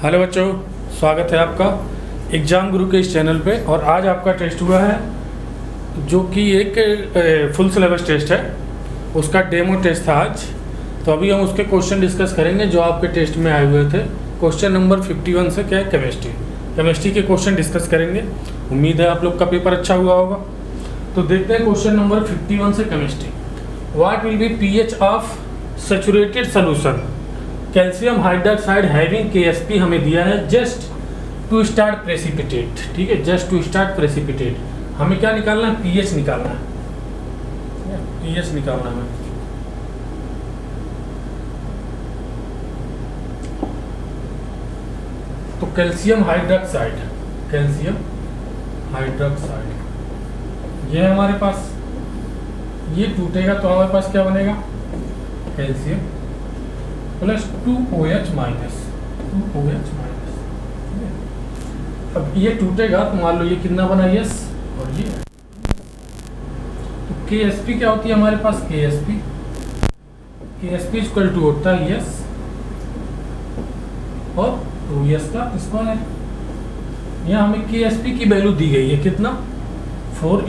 Hello बच्चों, स्वागत है आपका एग्ज़ाम गुरु के इस चैनल पे। और आज आपका टेस्ट हुआ है जो कि एक फुल सिलेबस टेस्ट है, उसका डेमो टेस्ट था आज। तो अभी हम उसके क्वेश्चन डिस्कस करेंगे जो आपके टेस्ट में आए हुए थे। क्वेश्चन नंबर 51 से क्या है, केमिस्ट्री के क्वेश्चन डिस्कस करेंगे। उम्मीद है आप लोग का पेपर अच्छा हुआ होगा। तो देखते हैं क्वेश्चन नंबर 51 से chemistry. What will be pH of saturated solution calcium hydroxide having KSP हमें दिया है जस्ट टू स्टार्ट प्रेसिपिटेट। ठीक है, जस्ट टू स्टार्ट प्रेसिपिटेट हमें क्या निकालना है, पीएच निकालना है, पीएच निकालना है। तो कैल्शियम हाइड्रोक्साइड ये है हमारे पास, ये टूटेगा तो हमारे पास क्या बनेगा, कैल्शियम प्लस 2OH माइनस। अब ये टूटेगा तो मान लो ये कितना बना, यस, और ये तो KSP क्या होती है हमारे पास, KSP इक्वल टू होता है यस और 2S का स्क्वायर। यहाँ हमें KSP की वैल्यू दी गई है कितना, 4 ×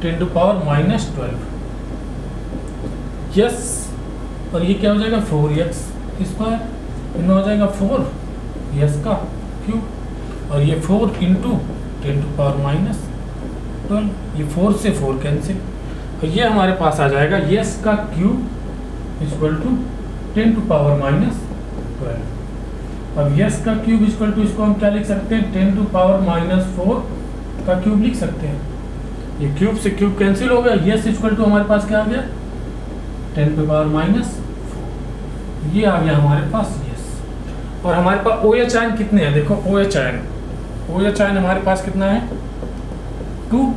10⁻⁻12 यस, और ये क्या हो जाएगा 4x स्क्वायर, इनमें हो जाएगा 4 का क्यूब, और ये 4 × 10⁻⁻12, ये 4 से 4 कैंसिल, और ये हमारे पास आ जाएगा यस का क्यूब इक्वल टू 10⁻⁻12। अब यस का क्यूब इक्वल टू इसको हम क्या लिख सकते हैं, 10⁻⁻4 का क्यूब लिख सकते हैं। ये क्यूब से क्यूब कैंसिल हो गया, यस इक्वल टू हमारे पास क्या आ गया, 10⁻⁴ ये आ गया हमारे पास यस। और हमारे पास OH आयन कितने हैं, देखो OH आयन हमारे पास कितना है, 2।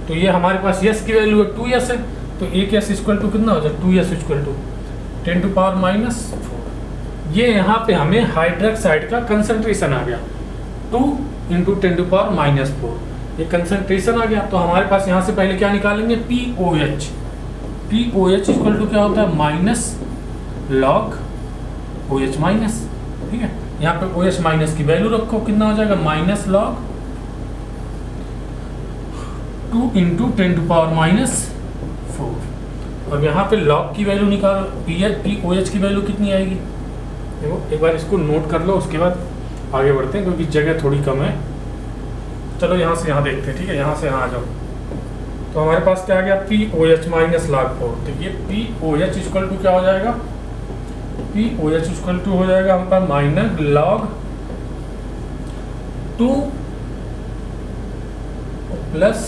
तो ये हमारे पास यस की वैल्यू है 2s है, तो एक यस इक्वल टू कितना हो जाए, 2s इक्वल टू 10⁻⁻4। ये यहाँ पे हमें हाइड्रोक्साइड का कंसंट्रेशन आ गया 2 × 10⁻⁻4, ये कंसंट्रेशन आ गया। तो हमारे पास यहाँ से पहले क्या निकालेंगे, POH इक्वल टू क्या होता है, माइनस लॉग OH माइनस। ठीक है, यहाँ पे OH माइनस की वैल्यू रखो, कितना हो जाएगा, माइनस लॉग 2 × 10⁻⁻4। अब यहाँ पे लॉग की वैल्यू निकालो, POH की वैल्यू कितनी आएगी, देखो एक बार इसको नोट कर लो, उसके बाद आगे बढ़ते हैं क्योंकि जगह थोड़ी कम है। चलो यहाँ से यहाँ देखते हैं, ठीक है, यहाँ से यहाँ आ जाओ। तो हमारे पास क्या आ गया, POH माइनस log 4। तो ये POH इक्वल टू क्या हो जाएगा, POH इक्वल टू हो जाएगा हमारे पास माइनस log 2 प्लस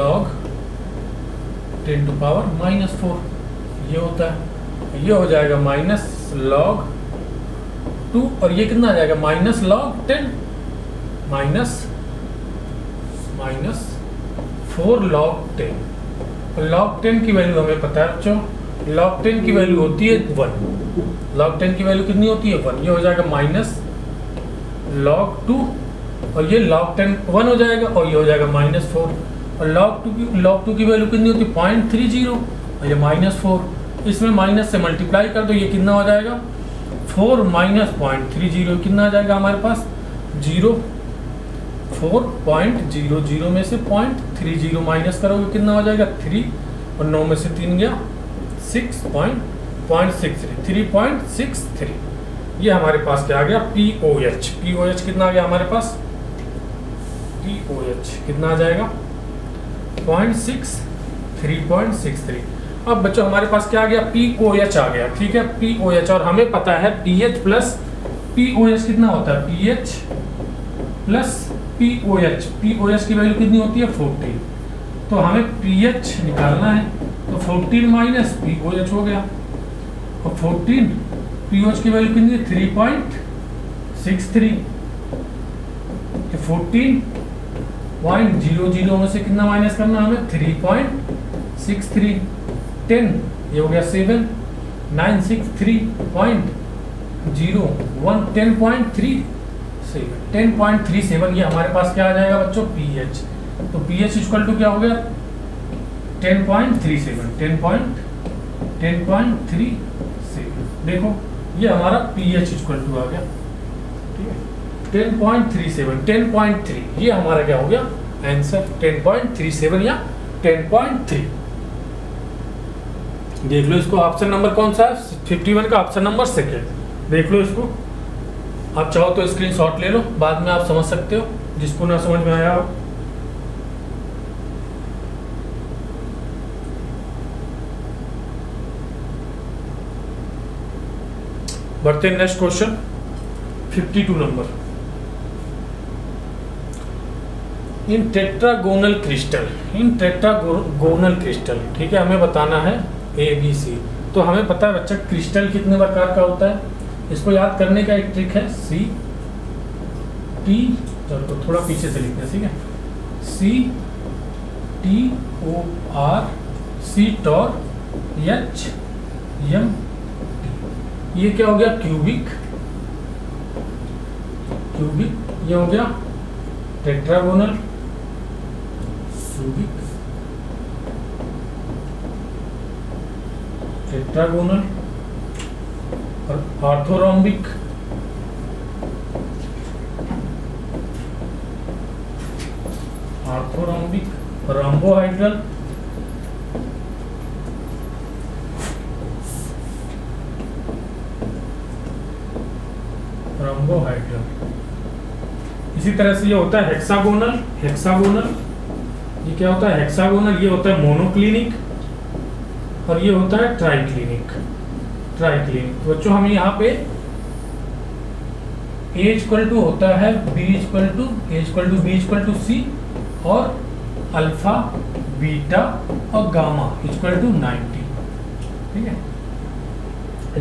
log 10⁻⁻4 ये होता है, ये हो जाएगा माइनस log 2, और ये कितना आ जाएगा, minus log 10 minus 4 log 10। log 10 की वैल्यू हमें पता है बच्चों, log 10 की वैल्यू होती है 1। log 10 की वैल्यू कितनी होती है, 1। ये हो जाएगा माइनस log 2, और ये log 10 1 हो जाएगा, और ये हो जाएगा -4। और log 2 की वैल्यू कितनी होती है, 0.30, और ये -4। इसमें माइनस से मल्टीप्लाई कर दो, ये कितना हो जाएगा, 4 - 0.30 कितना आ जाएगा हमारे पास, 0। 4.00 में से 0.30 माइनस करोगे कितना हो जाएगा, 3, और 9 में से 3 गया 3.63। ये हमारे पास क्या आ गया, POH कितना आ गया हमारे पास, POH कितना आ जाएगा, 3.63। अब बच्चों हमारे पास क्या आ गया, POH आ गया। ठीक है, POH, और हमें पता है pH प्लस POH कितना होता है, pH प्लस POH की वैल्यू कितनी होती है, 14। तो हमें pH निकालना है, तो 14 माइनस POH हो गया, और 14 POH की वैल्यू कितनी है, 3.63। 14.00 में से कितना माइनस करना हमें, 3.63। 10 ये हो गया 7, 963.01, 10.37 ये हमारे पास क्या आ जाएगा बच्चों, pH। तो pH इक्वल टू क्या हो गया, 10.37। देखो ये हमारा pH इक्वल टू आ गया, ठीक है 10.37, 10.3 ये हमारा क्या हो गया आंसर, 10.37 या 10.3। देख लो इसको, ऑप्शन नंबर कौन सा है 51 का, ऑप्शन नंबर सेकेंड। देख लो इसको, आप चाहो तो स्क्रीनशॉट ले लो, बाद में आप समझ सकते हो जिसको ना समझ में आया हो। बढ़ते हैं नेक्स्ट क्वेश्चन 52 नंबर। इन टेट्रागोनल क्रिस्टल, इन टेट्रागोनल क्रिस्टल, ठीक है हमें बताना है ABC। तो हमें पता है बच्चा क्रिस्टल कितने प्रकार का होता है, इसको याद करने का एक ट्रिक है CT, चलो थोड़ा पीछे से लिखते हैं, ठीक है CTOR CTOR HM, ये क्या हो गया क्यूबिक, ये हो गया टेट्रागोनल, क्यूबिक टेट्रागोनल, और ऑर्थोरोम्बिक, रोम्बोहाइड्रल, इसी तरह से ये होता है हेक्सागोनल, ये क्या होता है हेक्सागोनल, ये होता है मोनोक्लिनिक, और ये होता है ट्राइक्लिनिक। तो बच्चों हमें यहाँ पे A इक्वल टू होता है B इक्वल टू C, और अल्फा बीटा और गामा इक्वल टू 90, ठीक है।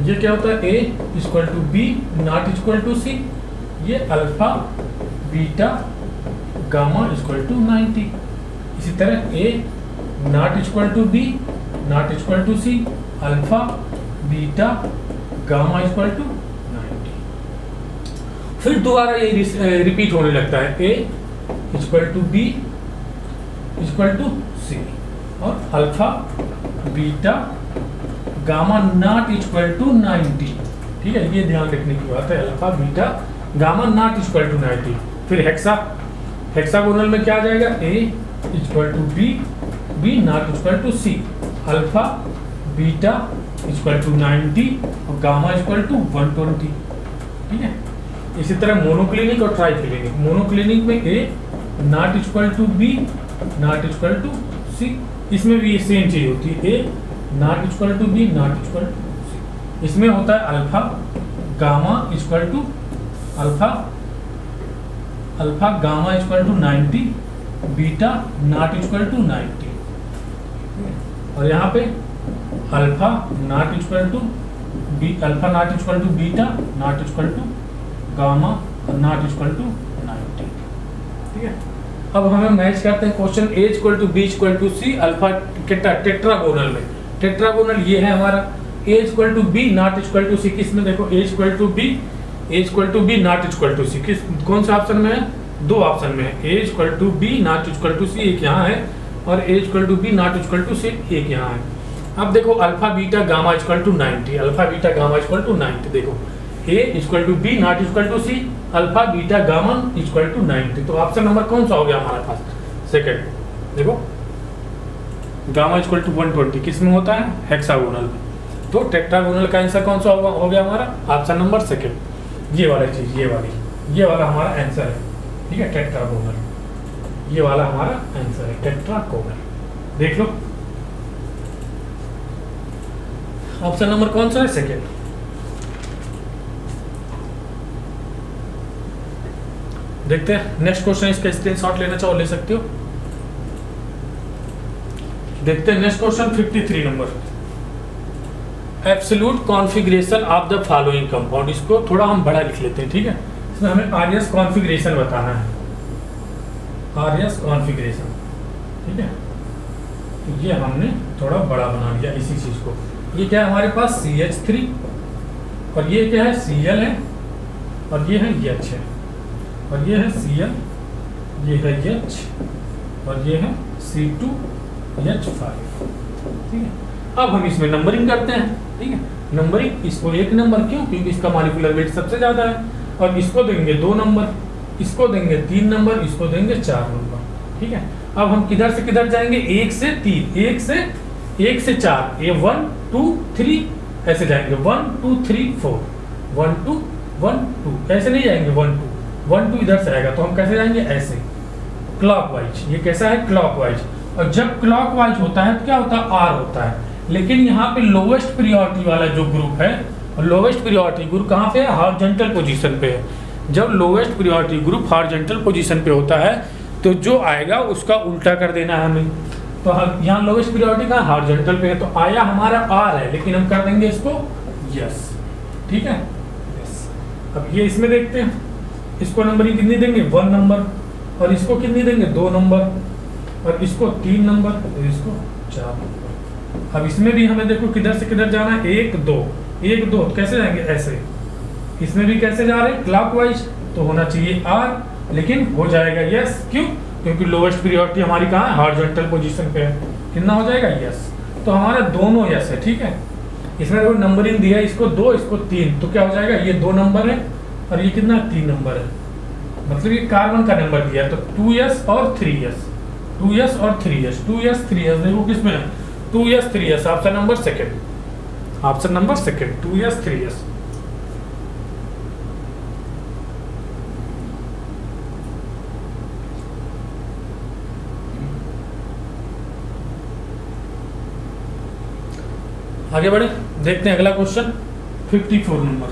ये क्या होता है A equal to B not equal to C, ये alpha beta gamma equal to 90। इसी तरह A not equal to B not equal to C, alpha beta gamma equal to 90। फिर दोबारा ये रिपीट होने लगता है A equal to B equal to C, और alpha beta gamma not equal to 90, ठीक है ये ध्यान रखने की बात है, alpha beta gamma not equal to 90। फिर हेक्सागोनल में क्या आ जाएगा A equal to B not equal to C, alpha beta equal to 90 और गामा इक्वल टू 120, ठीक है। इसी तरह मोनोक्लिनिक और ट्राइक्लिनिक, मोनोक्लिनिक में A not equal to B not equal to C, इसमें भी सेम चीज होती है A not equal to B not equal to C। इसमें होता है alpha gamma equal to alpha gamma equal to 90, beta not equal to 90, और यहाँ पे alpha not equal to beta not equal to gamma not equal to 90, ठीक है। अब हमें मैच करते हैं question A equal to B equal to C alpha tetragonal में। टेट्रागोनल ये है हमारा A equal to B not equal to C, किस में देखो A equal to B not equal to C, किस कौन से ऑप्शन में है, दो ऑप्शन में है, A equal to B not equal to C एक यहाँ है, और A equal to B not equal to C एक यहाँ है। अब देखो alpha beta gamma equal to 90, alpha beta gamma equal to 90, देखो A equal to B not equal to C, alpha beta gamma equal to 90। तो option number कौन सा हो गया हमारे पास, सेकंड। देखो गामा इक्वल टू 120 किस में होता है, हेक्सागोनल में। तो टेट्रागोनल का आंसर कौन सा हो गया हमारा, ऑप्शन नंबर सेकंड। ये वाली चीज, ये वाला हमारा आंसर है, ठीक है टेट्रागोनल, ये वाला हमारा आंसर है टेट्रागोनल। देख लो ऑप्शन नंबर कौन सा है, सेकंड। देखते हैं नेक्स्ट क्वेश्चन, इसका स्क्रीनशॉट लेना चाहो ले सकते हो। देखते हैं next question 53 number, absolute configuration of the following compound. इसको थोड़ा हम बड़ा लिख लेते हैं, ठीक है। इसमें हमें आरएस कॉन्फ़िगरेशन बताना है, आरएस कॉन्फ़िगरेशन, ठीक है। तो ये हमने थोड़ा बड़ा बना लिया इसी चीज को। ये क्या है हमारे पास CH3, और ये क्या है Cl है, और ये है H है, और ये है Cl, ये है H, और ये है C2H5, ठीक है। अब हम इसमें नंबरिंग करते हैं, ठीक है। नंबरिंग, इसको 1 नंबर, क्यों? क्योंकि इसका मॉलिक्यूलर वेट सबसे ज़्यादा है। और इसको देंगे 2 नंबर, इसको देंगे 3 नंबर, इसको देंगे 4 नंबर। ठीक है, अब हम किधर से किधर जाएंगे? 1 से 3, 1 से 4, ये 1 2 3 ऐसे जाएंगे, 1 2 3 4, 1 2 1 2, ऐसे नहीं जाएंगे 1 2 1 2 इधर से आएगा, तो हम कैसे जाएंगे? ऐसे क्लॉकवाइज। ये कैसा है? क्लॉकवाइज। और जब क्लॉकवाइज होता है तो क्या होता है? आर होता है। लेकिन यहाँ पे लोवेस्ट प्रियोरिटी वाला जो ग्रुप है, लोवेस्ट प्रियोरिटी ग्रुप कहाँ पे है? हॉरिजॉन्टल पोजीशन पे है। जब lowest priority group horizontal position पे होता है तो जो आएगा उसका उल्टा कर देना है हमें। तो यहाँ लोवेस्ट प्रियोरिटी कहाँ? हॉरिजॉन्टल पे है, तो आया हमारा आर है, लेकिन हम कर देंगे इसको यस। ठीक है, यस। अब ये इसमें देखते हैं, इसको नंबरिंग कितनी देंगे? 1 नंबर, और इसको कितनी देंगे? 2 नंबर, और इसको 3 नंबर, और इसको 4 नंबर। अब इसमें भी हमें देखो किधर से किधर जाना है? 1 2 1 2, कैसे जाएंगे? ऐसे। इसमें भी कैसे जा रहे हैं? क्लॉकवाइज। तो होना चाहिए आर, लेकिन हो जाएगा यस। क्यों? क्योंकि लोवेस्ट प्रियोरिटी हमारी कहाँ है? हॉरिजॉन्टल पोजीशन पे है। कितना हो जाएगा? यस। तो हमारा दोनों यस है। ठीक है, इसमें देखो नंबरिंग दिया है, इसको 2 इसको 3, तो क्या हो जाएगा? ये 2 नंबर है और ये कितना? 3 नंबर है। मतलब ये कार्बन का नंबर दिया है, तो 2s और 3s, 2s और 3s, 2s 3s। देखो किसमें है? 2s 3s, option number second, option number second, 2s 3s। आगे बढ़े, देखते हैं अगला क्वेश्चन 54 नंबर।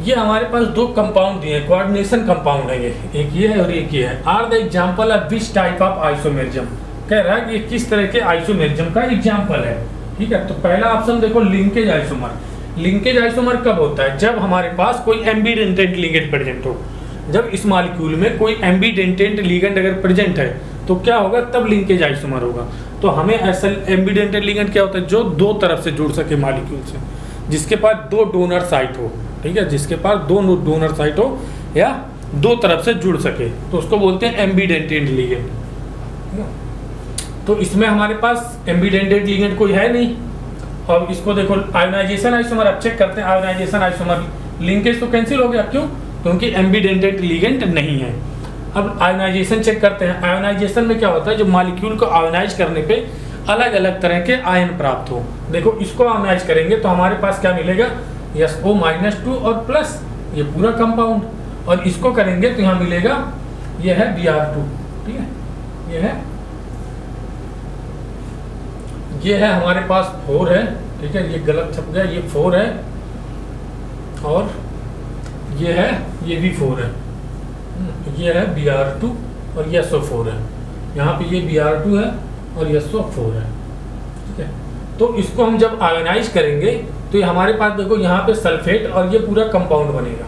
ये हमारे पास 2 कंपाउंड दिए हैं, कोऑर्डिनेशन कंपाउंड है ये, एक ये है और एक ये है। Are the example of which type of isomerism, कह रहा है कि ये किस तरह के आइसोमेरिज्म का एग्जांपल है। ठीक है, तो पहला ऑप्शन देखो लिंकेज आइसोमर। लिंकेज आइसोमर कब होता है? जब हमारे पास कोई एम्बीडेंटेंट लिगेंड प्रेजेंट हो। जब इस मॉलिक्यूल में कोई एम्बीडेंटेंट लिगेंड अगर प्रेजेंट है तो क्या होगा? तब लिंकेज आइसोमर होगा। तो हमें ऐसा एम्बीडेंटेंट लिगेंड क्या होता है? जो 2 तरफ से जुड़ सके मॉलिक्यूल से, जिसके पास 2 डोनर साइट हो। ठीक है, जिसके पास 2 डोनर साइट हो या 2 तरफ से जुड़ सके, तो उसको बोलते हैं एम्बीडेंटेड लिगेंड। तो इसमें हमारे पास एम्बीडेंटेड लिगेंड कोई है नहीं। अब इसको देखो आयोनाइजेशन आइसोमर, अब चेक करते हैं आयोनाइजेशन आइसोमर। लिंकेज तो कैंसिल हो गया, क्यों? क्योंकि एम्बीडेंटेड लिगेंड नहीं है। अब आयोनाइजेशन चेक करते हैं। आयोनाइजेशन में क्या होता है? जब मॉलिक्यूल को आयोनाइज करने पे अलग अलग तरह के आयन प्राप्त हो। देखो इसको आयोनाइज करेंगे तो हमारे पास क्या मिलेगा? SO-2 और प्लस ये पूरा कंपाउंड, और इसको करेंगे तो यहाँ मिलेगा, ये है Br2। ठीक है, ये है हमारे पास 4 है। ठीक है, ये गलत छप गया, ये 4 है, और ये है, ये भी 4 है। ये है Br2 और ये SO4 है। यहाँ पे ये Br2 है और SO4 है। ठीक है, तो इसको हम जब आयोनाइज करेंगे तो ये हमारे पास देखो यहाँ पे सल्फेट और ये पूरा कंपाउंड बनेगा।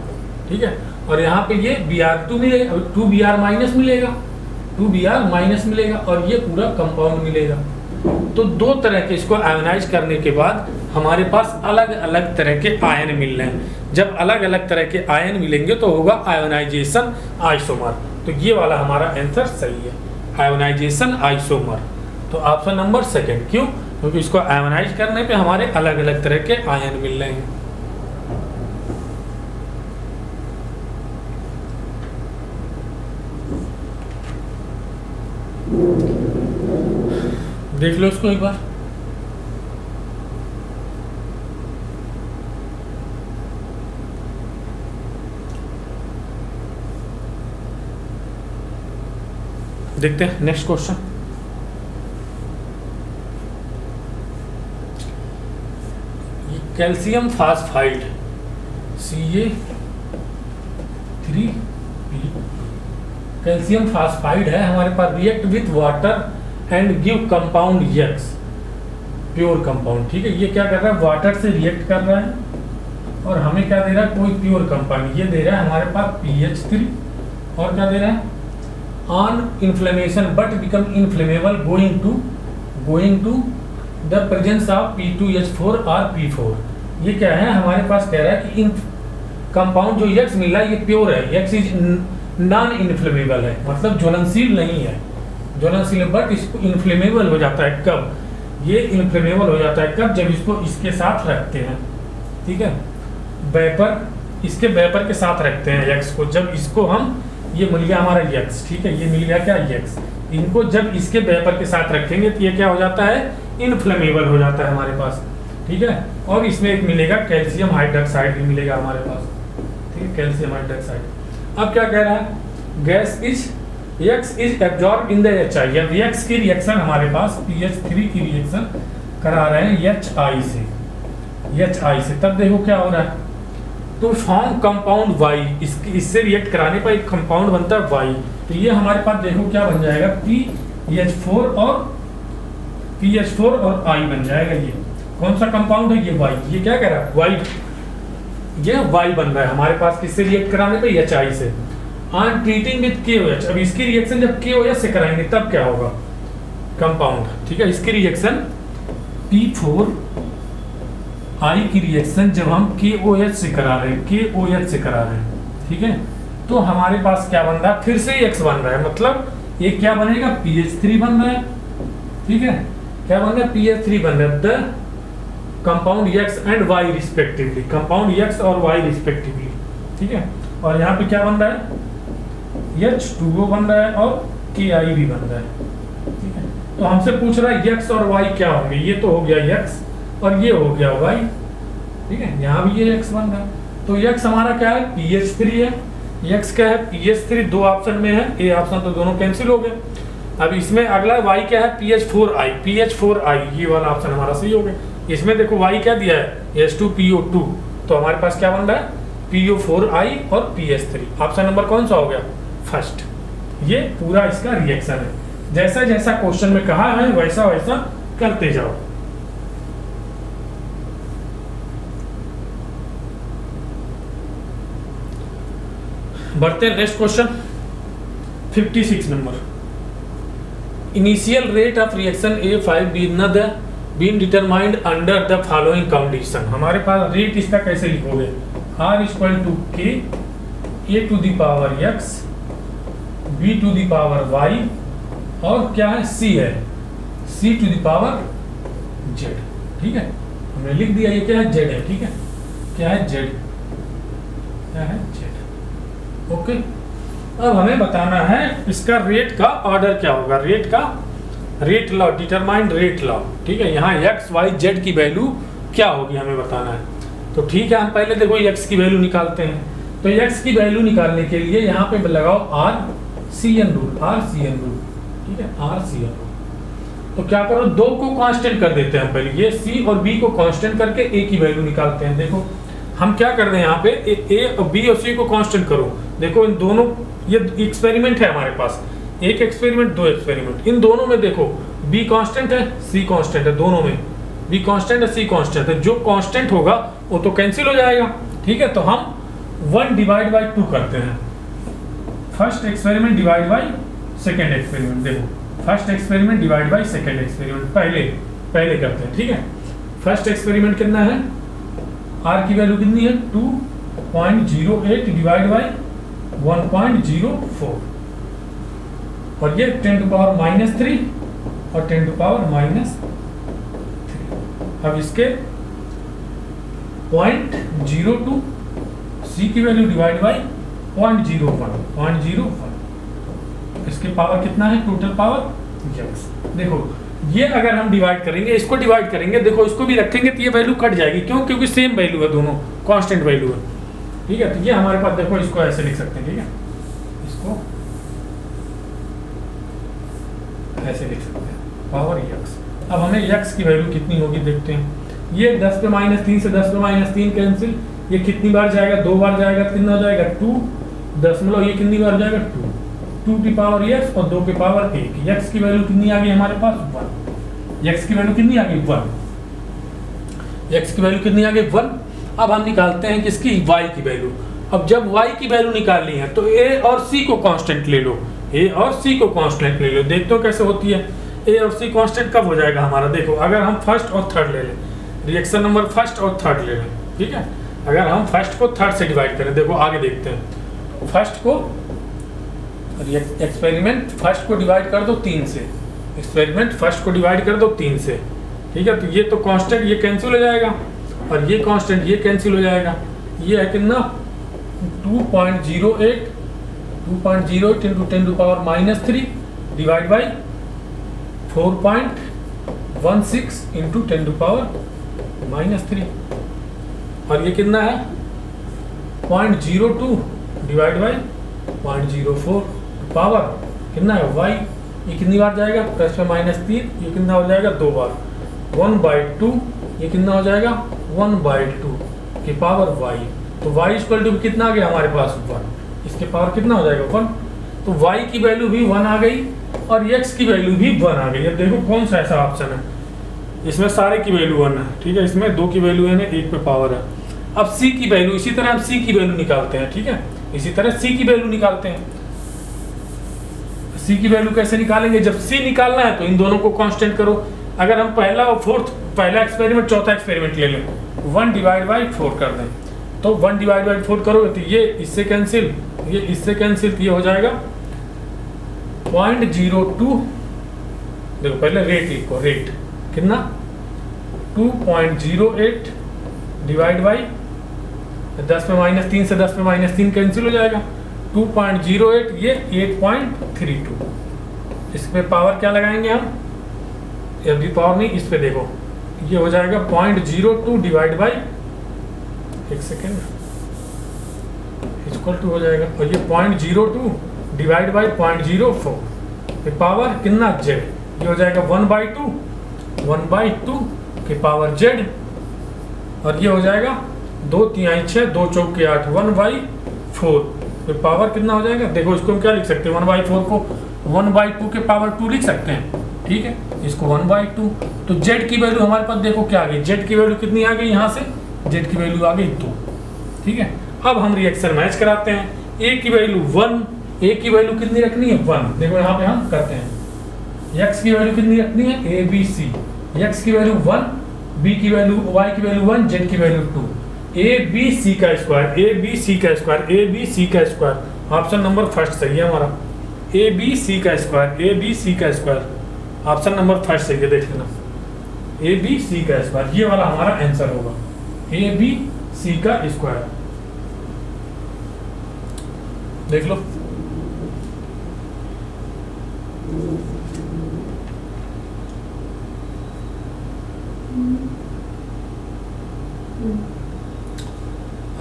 ठीक है, और यहाँ पे ये Br2 मिलेगा, 2Br माइनस मिलेगा, 2Br माइनस मिलेगा, और ये पूरा कंपाउंड मिलेगा। तो 2 तरह के इसको आयोनाइज करने के बाद हमारे पास अलग अलग तरह के आयन मिल रहे हैं। जब अलग अलग तरह के आयन मिलेंगे तो होगा आयोनाइजेशन आइसोमर। तो ये वाला हमारा आंसर सही है, आयोनाइजेशन आइसोमर। तो ऑप्शन नंबर सेकंड। क्यों? क्योंकि इसको आयोनाइज करने पे हमारे अलग अलग तरह के आयन मिल रहे हैं। देख लो इसको एक बार। देखते हैं next question. Calcium phosphide Ca3P, calcium phosphide है हमारे पास। React with water and give compound X, pure compound. ठीक है, ये क्या कर रहा है? वाटर से रिएक्ट कर रहा है और हमें क्या दे रहा है? कोई प्योर कंपाउंड। ये दे रहा है हमारे पास PH3, और क्या दे रहा है? On inflammation but become inflammable going to the presence of P2H4 और P4। ये क्या है? हमारे पास कह रहा है कि इन कंपाउंड जो X मिल रहा है ये प्योर है, X इज नॉन इन्फ्लेमेबल है, मतलब ज्वलनशील नहीं है, ज्वलनशील, बट इसको इन्फ्लेमेबल हो जाता है कब? ये इनफ्लेमेबल हो जाता है कब, जब इसको इसके साथ रखते हैं, ठीक है, वेपर, इसके वेपर के साथ रखते हैं x को, जब इसको हम, ये मिल गया हमारा x, ठीक है, ये मिल गया क्या x, इनको जब इसके वेपर के साथ रखेंगे तो ये क्या हो जाता है, इनफ्लेमेबल हो जाता है हमारे पास, ठीक है। और इसमें एक मिलेगा कैल्शियम हाइड्रोक्साइड भी मिलेगा हमारे पास, ठीक है, कैल्शियम हाइड्रोक्साइड। अब क्या कह रहा है, gas is x is absorb in the HI, अब x की रिएक्शन हमारे पास PH3 की रिएक्शन करा रहे हैं HI से, तब देखो क्या हो रहा है, तो फॉर्म कंपाउंड Y, इससे रिएक्ट कराने पर एक कंपाउंड बनता है Y, तो ये हमारे पास देखो क्या बन जाएगा, PH4 और I बन जाएगा। ये कौन सा कंपाउंड है, ये Y, ये क्या कह रहा है, Y, ये Y बन रहा है हमारे पास, किससे रिएक्ट कराने पे, HI से। ऑन ट्रीटिंग विद KOH, अब इसकी रिएक्शन जब KOH से कराएंगे तब क्या होगा, कंपाउंड, ठीक है, इसकी रिएक्शन P4 I की रिएक्शन जब हम KOH से करा रहे हैं, ठीक है, तो हमारे पास क्या बन रहा है, फिर से X बन रहा है, मतलब ये क्या बनेगा, PH3 बन रहा है, ठीक है, क्या बन रहा है, PH3 बन रहा है, the compound X and Y respectively, compound X और Y रिस्पेक्टिवली, ठीक है। और यहाँ पे क्या बन रहा है, H2O बन रहा है और KI भी बन रहा है, ठीक है। तो हमसे पूछ रहा है X और Y क्या होंगे, ये तो हो गया X और ये हो गया Y, ठीक है, यहाँ भी ये X बन रहा है, तो X हमारा क्या है, PH3 है, X क्या है, PH3, दो ऑप्शन में है, ए ऑप्शन तो दोनों कैंसिल हो गए। अब इसमें अगला Y क्या है, PH4I, ये वाला ऑप्शन हमारा सही हो गया। इसमें देखो Y क्या दिया है, H2PO2, तो हमारे पास क्या बन रहा है, PO4I और PH3, ऑप्शन नंबर कौन सा हो गया, फर्स्ट। ये पूरा इसका रिएक्शन है, जैसा जैसा क्वेश्चन में कहा है वैसा वैसा करते जाओ। बढ़ते हैं next question 56 number. Initial rate of reaction A5 been determined under the following condition. हमारे पास रेट इसका कैसे लिखोगे, R = K A to the power X B to the power Y और क्या है, C है C to the power Z, ठीक है, हमने लिख दिया, ये क्या है, Z है, ठीक है, क्या है, Z, क्या है, Z, ओके। अब हमें बताना है इसका रेट का ऑर्डर क्या होगा, rate law, determined rate law, ठीक है, यहाँ X Y Z की वैल्यू क्या होगी हमें बताना है। तो ठीक है, हम पहले देखो X की वैल्यू निकालते हैं। तो X की वैल्यू निकालने के लिए यहाँ पे लगाओ RCN रूल, ठीक है, RCN रूल। तो क्या करो, दो को कांस्टेंट कर देते हैं पहले, ये C और B को कांस्टेंट करके A की वैल्यू निकालते हैं। देखो हम क्या कर रहे हैं यहाँ पे, A और B और C को कांस्टेंट करो। देखो इन दोनों, ये एक्सपेरिमेंट है हमारे पास, एक एक्सपेरिमेंट, दो एक्सपेरिमेंट, इन दोनों में देखो B कांस्टेंट है, C कांस्टेंट है, दोनों में B कांस्टेंट है, C कांस्टेंट है, जो कांस्टेंट होगा वो तो कैंसिल हो जाएगा, ठीक है। तो हम 1 डिवाइड बाई 2 करते हैं, first experiment divide by second experiment. देखो first experiment divide by second experiment पहले करते हैं, ठीक है। फर्स्ट एक्सपेरिमेंट कितना है, R की वैल्यू कितनी है, 2.08 डिवाइड बाई 1.04 और ये 10⁻³ और 10⁻³ अब इसके 0.02 C की वैल्यू डिवाइड बाई 0.01 इसके पावर कितना है, टोटल पावर X। देखो ये अगर हम डिवाइड करेंगे, इसको डिवाइड करेंगे, देखो इसको भी रखेंगे तो ये वैल्यू कट जाएगी, क्यों, क्योंकि सेम वैल्यू है, दोनों कांस्टेंट वैल्यू है, ठीक है। तो ये हमारे पास देखो, इसको ऐसे लिख सकते हैं, ठीक है, इसको ऐसे लिख सकते हैं, पावर X। अब हमें X की वैल्यू कितनी होगी देखते हैं। ये 10 पे -3 से 10 पे -3 कैंसिल, ये कितनी बार जाएगा, 2 बार जाएगा, कितना हो जाएगा 2 दशमलव, ये कितनी बार जाएगा 2 की पावर x और 2 की पावर 1। x की वैल्यू कितनी आ गई हमारे पास 1, x की वैल्यू कितनी आ गई 1, x की वैल्यू कितनी आ गई 1। अब हम निकालते हैं किसकी, y की वैल्यू। अब जब y की वैल्यू निकालनी है तो a और c को कांस्टेंट ले लो, a और c को कांस्टेंट ले लो। देखते हो कैसे होती है, a और c कांस्टेंट कब हो जाएगा हमारा। देखो अगर हम फर्स्ट और थर्ड ले लें, रिएक्शन नंबर फर्स्ट और थर्ड ले लें, ठीक है। अगर हम फर्स्ट को थर्ड से डिवाइड करें, देखो आगे देखते हैं, फर्स्ट को एक्सपेरिमेंट फर्स्ट को डिवाइड कर दो 3 से, एक्सपेरिमेंट फर्स्ट को डिवाइड कर दो 3 से, ठीक है, तो ये तो कांस्टेंट ये कैंसिल हो जाएगा और ये कांस्टेंट ये कैंसिल हो जाएगा। ये है कितना 2.08 into 10 to power -3 divide by 4.16 into 10 to power -3 और ये कितना है 0.02 डिवाइड बाई 0.04 पावर कितना है y। ये कितनी बार जाएगा प्लस में -3, ये कितना हो जाएगा 2 बार 1/2, ये कितना हो जाएगा 1/2 की पावर y। तो y इक्वल टू कितना आ गया हमारे पास 1, इसके पावर कितना हो जाएगा 1। तो y की वैल्यू भी 1 आ गई और x की वैल्यू भी 1 आ गई। अब देखो कौन सा ऐसा ऑप्शन है इसमें सारे की वैल्यू 1 है, ठीक है, इसमें 2 की वैल्यू है ना 1 पे पावर है। अब c की वैल्यू इसी तरह हम c की वैल्यू निकालते हैं, ठीक है, इसी तरह c की वैल्यू निकालते हैं। c की वैल्यू कैसे निकालेंगे, जब c निकालना है तो इन दोनों को कांस्टेंट करो। अगर हम पहला और फोर्थ, पहला एक्सपेरिमेंट चौथा एक्सपेरिमेंट ले लें 1 डिवाइड बाई 4 कर दें, तो 1 डिवाइड बाई 4 करोगे तो ये इससे कैंसिल, ये इससे कैंसिल, ये हो जाएगा 0.02। देखो पहले रेट लिखो, रेट कितना 2.08 डिवाइड बाई 10 में -3 से 10 में -3 कैंसिल हो जाएगा 2.08, ये 8.32। इस पे पावर क्या लगाएंगे हम, यदि पावर नहीं इस पे देखो, ये हो जाएगा 0.02 divide by 1 second equal to हो जाएगा, और ये 0.02 डिवाइड बाई 0.04 पावर कितना z, ये हो जाएगा 1/2 के पावर z, और ये हो जाएगा 2 3 6 2 4 8 1/4 तो पावर कितना हो जाएगा। देखो इसको हम क्या लिख सकते हैं 1/4 को 1/2 के पावर 2 लिख सकते हैं, ठीक है, इसको 1/2। तो z की वैल्यू हमारे पास देखो क्या आ गई, z की वैल्यू कितनी आ गई, यहाँ से z की वैल्यू आ गई 2, ठीक है। अब हम रिएक्शन मैच कराते हैं, a की वैल्यू 1, a की वैल्यू कितनी रखनी है 1, देखो यहाँ पे हम करते हैं, x की वैल्यू कितनी रखनी है a b c, x की वैल्यू 1, b की वैल्यू y की वैल्यू 1, z की वैल्यू 2, a b c का स्क्वायर, a b c का स्क्वायर, a b c का स्क्वायर, ऑप्शन नंबर फर्स्ट सही है हमारा, a b c का स्क्वायर, a b c का स्क्वायर, ऑप्शन नंबर फर्स्ट सही है, देख लेना a b c का स्क्वायर, ये वाला हमारा आंसर होगा a b c का स्क्वायर, देख लो।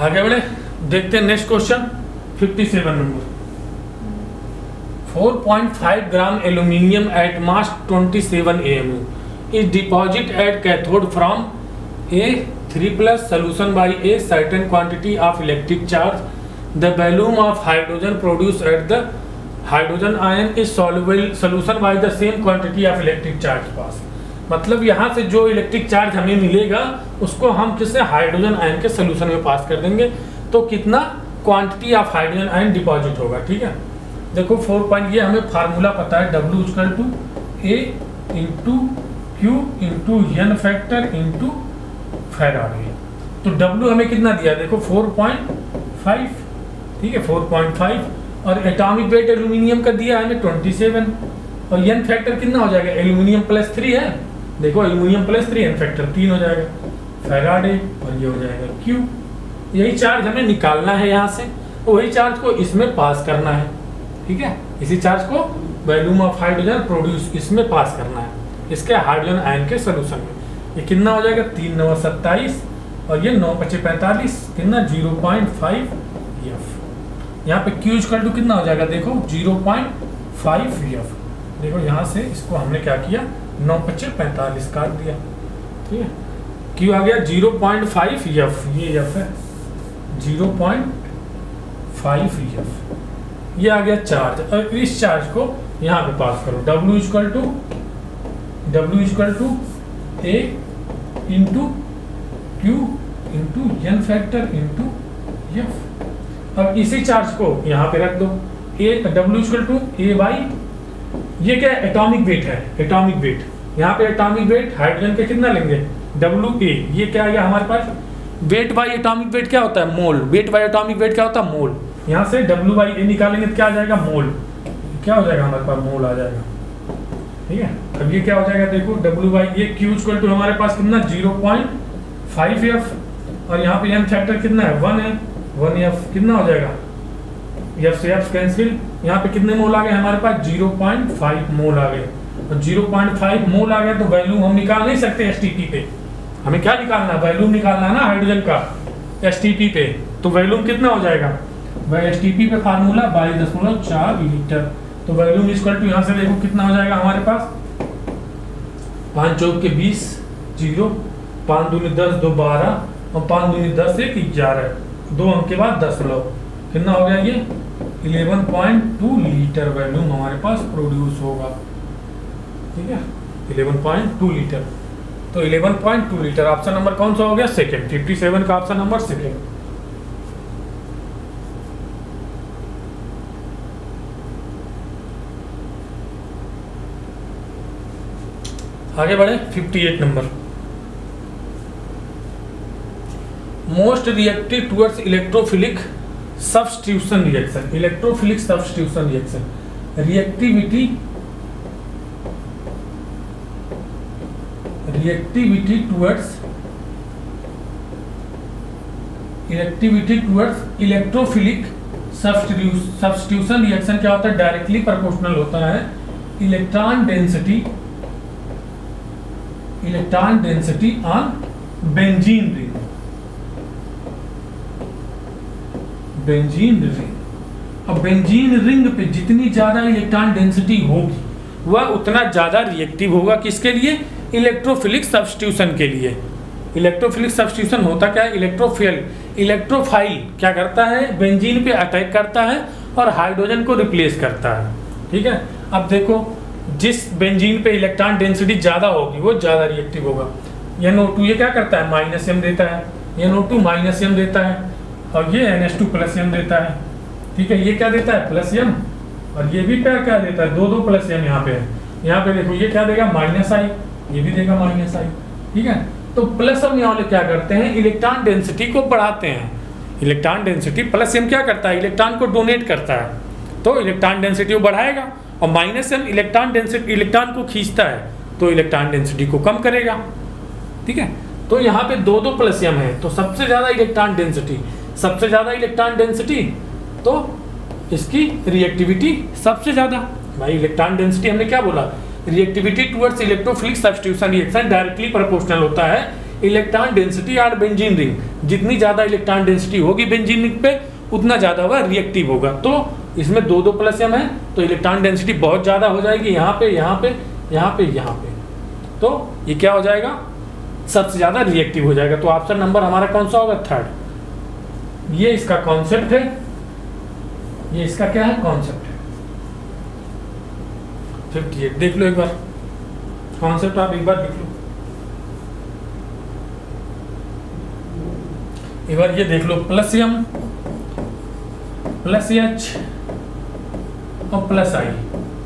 आगे बढ़े, देखते हैं next question 57 number. 4.5 gram aluminium at mass 27 AMU is deposited at cathode from A3+ solution by a certain quantity of electric charge. The volume of hydrogen produced at the hydrogen ion is soluble solution by the same quantity of electric charge pass. मतलब यहाँ से जो electric charge हमें मिलेगा उसको हम किससे hydrogen ion के सोल्यूशन में पास कर देंगे, तो कितना quantity of hydrogen ion deposit होगा, ठीक है। देखो 4 पॉइंट, ये हमें फार्मूला पता है W equal to A into Q into N factor into Faraday. तो W हमें कितना दिया, देखो 4.5, ठीक है 4.5, और एटॉमिक वेट एल्यूमिनियम का दिया है हमें 27, और N फैक्टर कितना हो जाएगा, एल्यूमिनियम +3 है, देखो एल्यूमिनियम +3 N फैक्टर 3 हो जाएगा फैराडे, और ये हो जाएगा Q। यही चार्ज हमें निकालना है यहाँ से, वही चार्ज को इसमें पास करना है, ठीक है, इसी चार्ज को वॉल्यूम ऑफ हाइड्रोजन प्रोड्यूस इसमें पास करना है, इसके हाइड्रोजन आयन के सोल्यूशन में। ये कितना हो जाएगा 3 9 27, और ये 9 5 45, कितना 0.5 F। यहाँ पे Q इक्वल टू कितना हो जाएगा, देखो 0.5 F। देखो यहाँ से इसको हमने क्या किया 9 5 45 काट दिया, ठीक है। Q आ गया 0.5 F, ये F है 0.5 F, ये आ गया चार्ज, और इस चार्ज को यहाँ पे पास करो, W equal to A into Q into N factor into F। अब इसी चार्ज को यहाँ पे रख दो, W इक्वल टू A बाई, ये क्या एटॉमिक वेट है, एटॉमिक वेट, यहाँ पे एटॉमिक वेट हाइड्रोजन के कितना लेंगे WA, ये क्या आ गया हमारे पास, वेट बाई एटॉमिक वेट क्या होता है मोल, वेट बाई एटॉमिक वेट क्या होता है मोल, यहाँ से W बाई A निकालेंगे तो क्या आ जाएगा मोल, क्या हो जाएगा हमारे पास मोल आ जाएगा, ठीक है। अब ये क्या हो जाएगा देखो W ये Q इक्वल टू हमारे पास कितना 0.5F और यहाँ पे M फैक्टर कितना है 1 है 1F कितना हो जाएगा F से F कैंसिल। यहाँ पे कितने मोल आ गए हमारे पास 0.5 मोल आ गए और 0.5 मोल आ गया तो वैल्यू हम निकाल नहीं सकते STP पे। हमें क्या निकालना वैल्यूम निकालना है ना हाइड्रोजन का STP पे। तो वैल्यूम कितना हो जाएगा भाई STP पे फार्मूला 22.4 लीटर। तो वैल्यूम इक्वल टू यहाँ से देखो कितना हो जाएगा हमारे पास 5 चौक के 20 0 5 दूनी 10 2 12 और 5 दूनी 10 1 11 2 अंक के बाद 10 कितना हो गया ये 11.2 लीटर वैल्यूम हमारे पास प्रोड्यूस होगा। ठीक है 11.2 लीटर। तो 11.2 लीटर ऑप्शन नंबर कौन सा हो गया सेकंड 57 का ऑप्शन नंबर सेकंड। आगे बढ़े 58 number most reactive towards electrophilic substitution reaction. Electrophilic substitution reaction reactivity towards electrophilic substitution reaction क्या होता है डायरेक्टली प्रोपोर्शनल होता है electron density on benzene ring. अब बेंजीन रिंग पे जितनी ज्यादा इलेक्ट्रॉन डेंसिटी होगी वह उतना ज्यादा रिएक्टिव होगा किसके लिए इलेक्ट्रोफिलिक सब्स्टिट्यूशन के लिए। इलेक्ट्रोफिलिक सब्स्टिट्यूशन होता क्या है इलेक्ट्रोफाइल क्या करता है बेंजीन पे अटैक करता है और हाइड्रोजन को रिप्लेस करता है। ठीक है अब देखो जिस बेंजीन पे इलेक्ट्रॉन डेंसिटी ज्यादा होगी वो ज्यादा रिएक्टिव होगा। NO2 ये क्या करता है -M देता है NO2 -M देता है और ये NH2 +M देता है। ठीक है ये क्या देता है +M और ये भी क्या देता है 2 +M यहाँ पे है। यहाँ पे देखो ये क्या देगा -I ये भी देगा -I। ठीक है तो +M वाले क्या करते हैं इलेक्ट्रॉन डेंसिटी को बढ़ाते हैं। इलेक्ट्रॉन डेंसिटी +M क्या करता है इलेक्ट्रॉन को डोनेट करता है तो इलेक्ट्रॉन डेंसिटी वो बढ़ाएगा और -M इलेक्ट्रॉन को खींचता है तो इलेक्ट्रॉन डेंसिटी को कम करेगा। ठीक है तो यहाँ पे 2 +M है तो सबसे ज्यादा इलेक्ट्रॉन डेंसिटी तो इसकी रिएक्टिविटी सबसे ज्यादा। भाई इलेक्ट्रॉन डेंसिटी हमने क्या बोला reactivity towards electrophilic substitution reaction directly proportional होता है इलेक्ट्रॉन डेंसिटी और बेंजीन रिंग। जितनी ज्यादा इलेक्ट्रॉन डेंसिटी होगी बेंजीन रिंग पे उतना ज्यादा वह रिएक्टिव होगा। तो इसमें 2 +M है तो इलेक्ट्रॉन डेंसिटी बहुत ज्यादा हो जाएगी यहाँ पे तो ये क्या हो जाएगा सबसे ज्यादा रिएक्टिव हो जाएगा। तो ऑप्शन नंबर हमारा कौन सा होगा थर्ड। ये इसका कॉन्सेप्ट है ये इसका क्या है कॉन्सेप्ट है 58 देख लो एक बार कॉन्सेप्ट आप एक बार देख लो एक बार ये देख लो +M +H और +I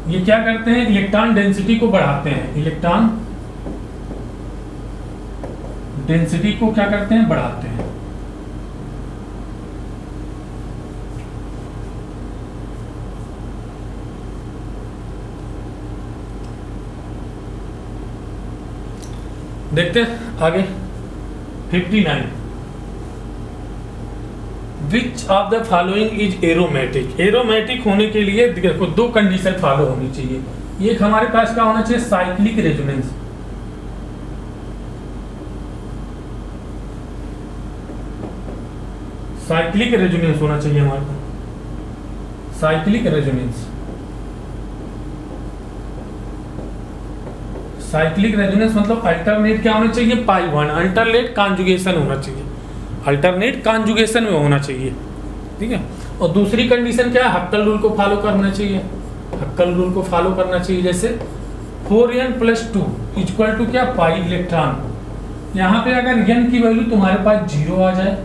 ये क्या करते हैं इलेक्ट्रॉन डेंसिटी को बढ़ाते हैं इलेक्ट्रॉन डेंसिटी को क्या करते हैं बढ़ाते हैं। देखते हैं आगे 59 विच of the following is aromatic. Aromatic होने के लिए देखो 2 कंडीशन फॉलो होनी चाहिए। ये हमारे पास क्या होना चाहिए साइक्लिक रेजोनेंस होना चाहिए हमारे पास साइक्लिक रेजोनेंस मतलब अल्टरनेट क्या होना चाहिए π1 अल्टरनेट कॉन्जुगेशन होना चाहिए अल्टरनेट कॉन्जुगेशन में होना चाहिए। ठीक है और दूसरी कंडीशन क्या है हक्कल रूल को फॉलो करना चाहिए जैसे 4n + 2 = क्या π इलेक्ट्रॉन। यहाँ पे अगर n की वैल्यू तुम्हारे पास 0 आ जाए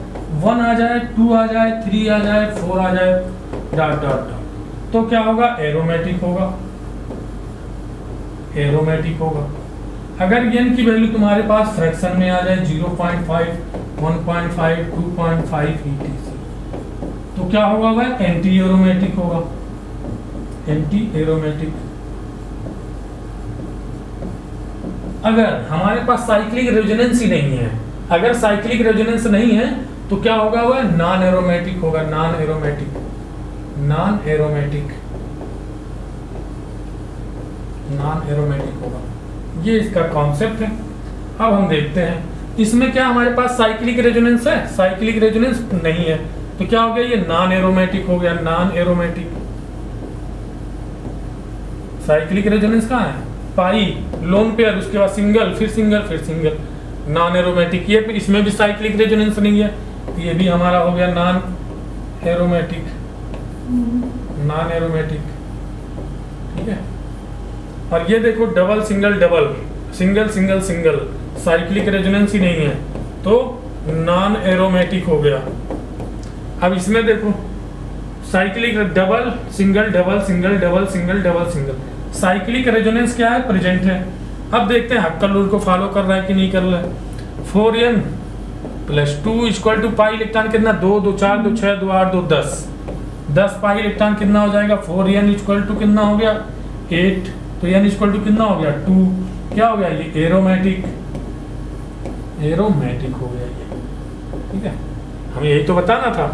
1 आ जाए 2 आ जाए 3 आ जाए 4 आ जाए ... तो क्या होगा एरोमेटिक होगा। अगर n की वैल्यू तुम्हारे पास फ्रैक्शन में आ जाए 0.5 1.5 2.5 etc तो क्या होगा वह एंटी एरोमेटिक होगा अगर हमारे पास साइक्लिक रेजोनेंस ही नहीं है, अगर साइक्लिक रेजोनेंस नहीं है तो क्या होगा, वह नॉन एरोमेटिक होगा, non aromatic, non aromatic, non aromatic होगा। ये इसका कॉन्सेप्ट है। अब हम देखते हैं इसमें क्या हमारे पास साइक्लिक रेजोनेंस है, साइक्लिक रेजोनेंस नहीं है, तो क्या हो गया, ये नॉन एरोमेटिक हो गया, नॉन एरोमेटिक। साइक्लिक रेजोनेंस कहाँ है, पाई, लोन पेयर, उसके बाद सिंगल, फिर सिंगल, फिर सिंगल, नॉन एरोमेटिक। ये इसमें भी साइक्लिक रेजोनेंस नहीं है, तो ये भी हमारा हो गया नॉन एरोमेटिक, नॉन एरोमेटिक, ठीक है। और ये देखो double single double, single single single, cyclic resonance ही नहीं है, तो नॉन एरोमेटिक हो गया। अब इसमें देखो cyclic double single double single double single double single, cyclic resonance क्या है, प्रेजेंट है। अब देखते हैं हक्कल रूल को फॉलो कर रहा है कि नहीं कर रहा है। 4n + 2 equal to pi electron कितना, 2 2 4 2 6 2 8 2 10, 10 पाई इलेक्ट्रॉन कितना हो जाएगा, 4n इक्वल टू कितना हो गया, 8, तो n इक्वल टू कितना हो गया, 2, क्या हो गया, ये एरोमेटिक, एरोमेटिक हो गया ये, ठीक है। हमें यही तो बताना था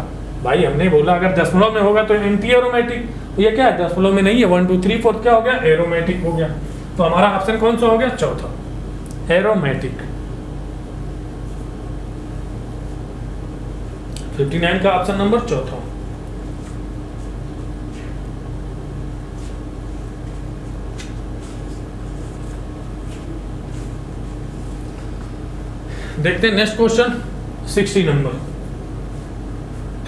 भाई, हमने बोला अगर दशमलव में होगा तो एंटी एरोमेटिक, ये क्या है, दशमलव में नहीं है, 1 2 3 4 क्या हो गया, एरोमेटिक हो गया। तो हमारा ऑप्शन कौन सा हो गया, चौथा, एरोमेटिक। 59 का ऑप्शन नंबर चौथा। देखते हैं next question 60 number,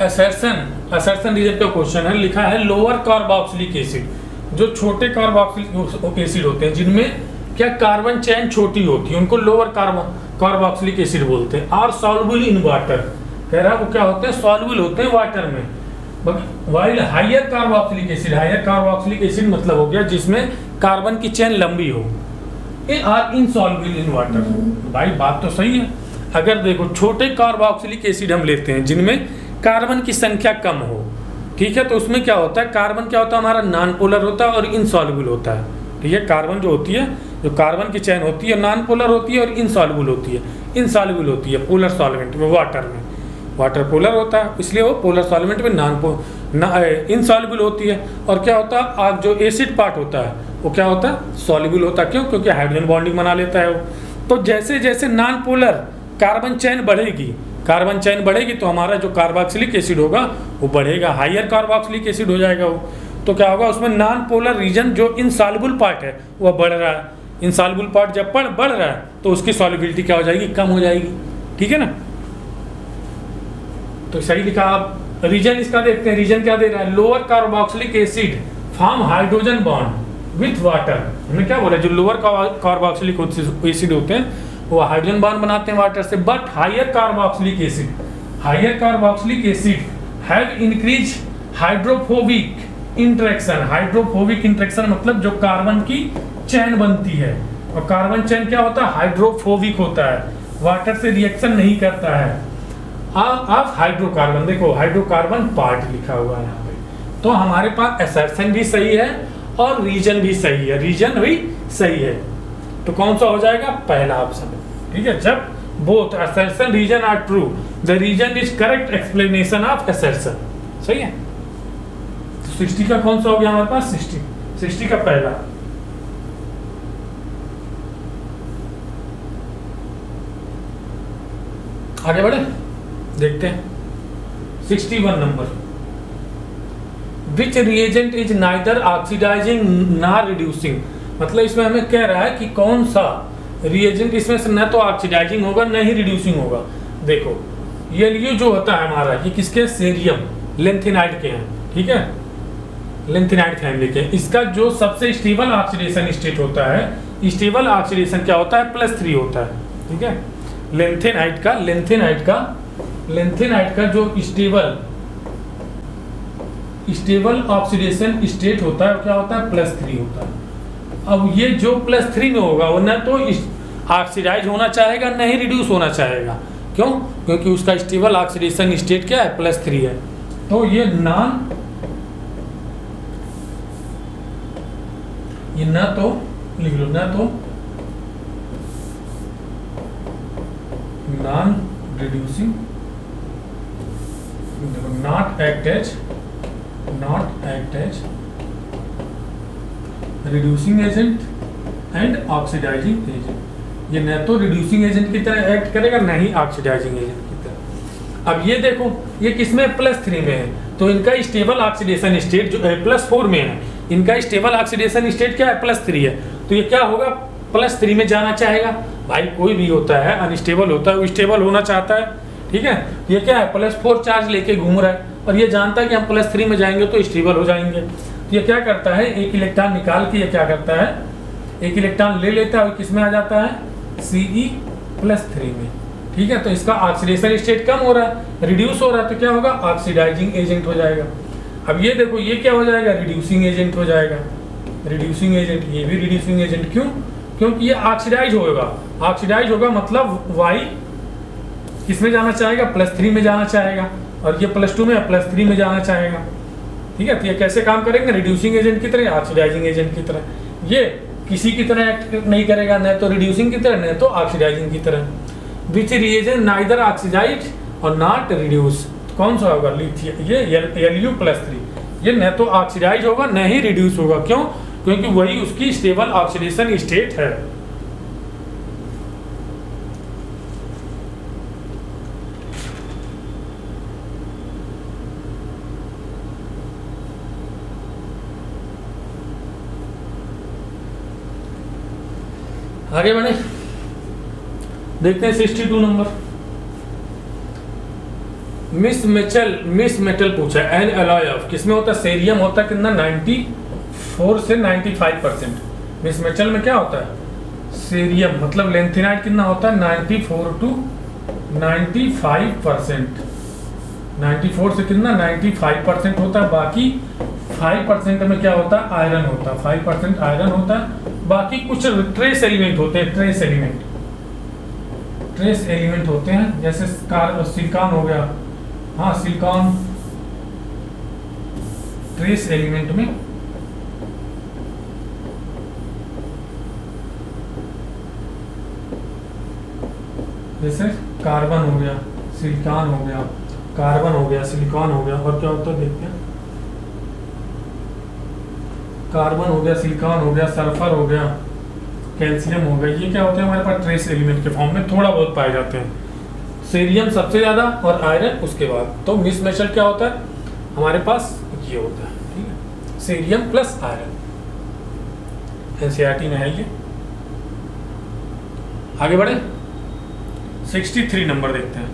assertion reason का क्वेश्चन है। लिखा है लोअर कार्बोक्सिलिक एसिड, जो छोटे कार्बोक्सिलिक एसिड होते हैं जिनमें क्या कार्बन चेन छोटी होती है, उनको लोअर कार्बोक्सिलिक एसिड बोलते हैं। और सॉल्युबल इन वाटर, कह रहा है वो क्या होते हैं, सॉल्युबल होते हैं वाटर में। While higher carboxylic acid, higher carboxylic acid मतलब हो गया जिसमें कार्बन की चेन लंबी हो, आर इनसॉल्युबल इन वाटर। भाई बात तो सही है, अगर देखो छोटे कार्बोक्सिलिक एसिड हम लेते हैं जिनमें कार्बन की संख्या कम हो, ठीक है, तो उसमें क्या होता है, कार्बन क्या होता है हमारा नॉन पोलर होता है और इनसॉल्युबल होता है, ठीक है। कार्बन जो होती है, जो कार्बन की चेन होती है नॉन पोलर होती है और इनसॉल्युबल होती है, इनसॉल्युबल होती है पोलर सॉल्वेंट में, वाटर में, वाटर पोलर होता है इसलिए वो पोलर सॉल्वेंट में इनसॉल्युबल होती है। और क्या होता है, आप जो एसिड पार्ट होता है वो क्या होता है, सॉल्युबल होता है, क्यों, क्योंकि हाइड्रोजन बॉन्डिंग बना लेता है वो। तो जैसे जैसे नॉन पोलर कार्बन चेन बढ़ेगी, कार्बन चेन बढ़ेगी तो हमारा जो कार्बोक्सिलिक एसिड होगा वो बढ़ेगा, हायर कार्बोक्सिलिक एसिड हो जाएगा वो। तो क्या होगा, उसमें नॉन पोलर रीजन जो इनसॉल्युबल पार्ट है वह बढ़ रहा है, इनसॉल्युबल पार्ट जब बढ़ रहा है तो उसकी सॉल्युबिलिटी क्या हो जाएगी, कम हो जाएगी, ठीक है ना। तो सही लिखा। आप रीजन इसका देखते हैं, रीजन क्या दे रहा है, lower carboxylic acid form hydrogen bond with water. हमने क्या बोला, जो लोअर कार्बोक्सिलिक एसिड होते हैं वो हाइड्रोजन बॉन्ड बनाते हैं वाटर से, but higher carboxylic acid, higher carboxylic acid have increase hydrophobic interaction. Hydrophobic interaction मतलब जो कार्बन की चेन बनती है, और कार्बन चेन क्या होता है, हाइड्रोफोबिक होता है, वाटर से रिएक्शन नहीं करता है। अब हाइड्रोकार्बन, देखो हाइड्रोकार्बन पार्ट लिखा हुआ है यहाँ पे, तो हमारे पास असर्शन भी सही है और रीजन भी सही है, रीजन भी सही है। तो कौन सा हो जाएगा, पहला ऑप्शन, ठीक है। जब both assertion reason are true, the reason is correct explanation of assertion, सही है। तो 60 का कौन सा हो गया हमारे पास, 60 का पहला। आगे बढ़े, देखते हैं 61 number, which reagent is neither oxidising nor reducing. मतलब इसमें हमें कह रहा है कि कौन सा रिएजेंट इसमें से न तो ऑक्सीडाइजिंग होगा न ही रिड्यूसिंग होगा। देखो ये जो होता है हमारा, ये किसके, सेरियम लेंथेनाइड के हैं, ठीक है, लेंथेनाइड फैमिली के। इसका जो सबसे स्टेबल ऑक्सीडेशन स्टेट होता है, स्टेबल ऑक्सीडेशन क्या होता है, +3 होता है, ठीक है। लेंथेनाइड का जो स्टेबल ऑक्सीडेशन स्टेट होता है क्या होता है, +3 होता है। अब ये जो +3 में होगा वो न तो ऑक्सीडाइज होना चाहेगा न ही रिड्यूस होना चाहेगा, क्यों, क्योंकि उसका स्टेबल ऑक्सीडेशन स्टेट क्या है, +3 है। तो ये न तो लिख लो, न तो non reducing, not act as reducing agent and oxidising agent. ये न तो रिड्यूसिंग एजेंट की तरह एक्ट करेगा, न ही ऑक्सीडाइजिंग एजेंट की तरह। अब ये देखो, ये किसमें +3 में है, तो इनका स्टेबल ऑक्सीडेशन स्टेट जो +4 में है, इनका स्टेबल ऑक्सीडेशन स्टेट क्या है, +3 है। तो ये क्या होगा, +3 में जाना चाहेगा। भाई कोई भी होता है अनस्टेबल होता है, वो स्टेबल होना चाहता है, ठीक है। ये क्या है, +4 चार्ज लेके घूम रहा है और ये जानता है कि हम +3 में जाएंगे तो स्टेबल हो जाएंगे। तो ये क्या करता है, एक इलेक्ट्रॉन निकाल के ये क्या करता है, एक इलेक्ट्रॉन ले लेता है और किस में आ जाता है, Ce+3 में, ठीक है। तो इसका ऑक्सीडेशन स्टेट कम हो रहा है, रिड्यूस हो रहा है, तो क्या होगा, ऑक्सीडाइजिंग एजेंट हो जाएगा। अब ये देखो, ये क्या हो जाएगा, रिड्यूसिंग एजेंट हो जाएगा। रिड्यूसिंग एजेंट, ये भी रिड्यूसिंग एजेंट, क्यों, क्योंकि ये ऑक्सीडाइज होगा। ऑक्सीडाइज होगा मतलब Y किस में जाना चाहेगा, +3 में जाना चाहेगा, और ये +2 में +3 में जाना चाहेगा, ठीक है। तो ये कैसे काम करेंगे, रिड्यूसिंग एजेंट की तरह, ऑक्सीडाइजिंग एजेंट की तरह। ये किसी की तरह एक्ट नहीं करेगा, न तो रिड्यूसिंग की तरह, न तो ऑक्सीडाइजिंग की तरह। विच रिएजेंट नाइदर ऑक्सीडाइज और नॉट रिड्यूस, कौन सा होगा, लिथियम, ये Lu+3, ये न तो ऑक्सीडाइज होगा न ही रिड्यूस होगा। क्यों, क्योंकि वही उसकी स्टेबल ऑक्सीडेशन स्टेट है। आगे बढ़े, देखते हैं 62 नंबर। मिस मेटल पूछा है, एन एलॉय ऑफ, किसमें होता है, सेरियम होता है कितना, 94 से 95%। मिस मेटल में क्या होता है, सेरियम, मतलब लेंथेनाइट कितना होता है, 94 to 95%। 94 से कितना, 95% होता है। बाकी 5% में क्या होता है, आयरन होता है, 5% आयरन होता है। बाकी कुछ ट्रेस एलिमेंट होते हैं, ट्रेस एलिमेंट होते हैं, जैसे सिलिकॉन हो गया, हाँ सिलिकॉन ट्रेस एलिमेंट में जैसे कार्बन हो गया, सिलिकॉन हो गया, कार्बन हो गया, सिलिकॉन हो गया, और क्या होता है देखते हैं, कार्बन हो गया, सिलिकॉन हो गया, सल्फर हो गया, कैल्शियम हो गया। ये क्या होते हैं, हमारे पास ट्रेस एलिमेंट के फॉर्म में थोड़ा बहुत पाए जाते हैं। सेरियम सबसे ज़्यादा और आयरन उसके बाद। तो मिस मेटल क्या होता है, हमारे पास ये होता है, ठीक है, सेरियम प्लस आयरन, एनसीईआरटी में है ये। आगे बढ़े, 63 नंबर देखते हैं।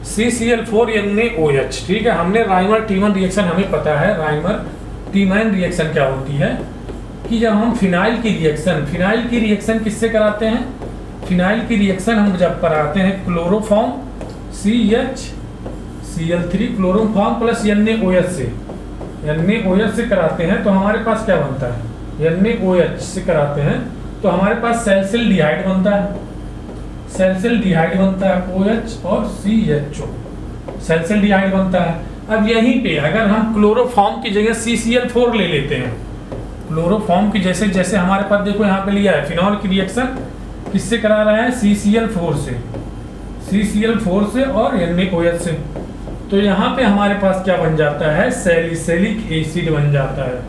CCl4NaOH, ठीक है। हमने राइमर टीमन रिएक्शन हमें पता है, राइमर टीमन रिएक्शन क्या होती है कि जब हम फिनाइल की रिएक्शन किससे कराते हैं, फिनाइल की रिएक्शन हम जब कराते हैं chloroform CHCl3 chloroform plus NaOH से, NaOH से कराते हैं, तो हमारे पास क्या बनता है, NaOH से कराते हैं तो हमारे पास सैलिसिल डिहाइड बनता है, सैलिसिल डिहाइड बनता है, OH और CHO, सैलिसिल डिहाइड बनता है। अब यहीं पे अगर हम क्लोरोफॉर्म की जगह CCl4 ले लेते हैं, क्लोरोफॉर्म की जैसे जैसे हमारे पास देखो यहाँ पे लिया है, फिनॉल की रिएक्शन किससे करा रहा है, CCl4 से और NaOH से। तो यहाँ पे हमारे पास क्या बन जाता है, सैलिसिलिक एसिड बन जाता है,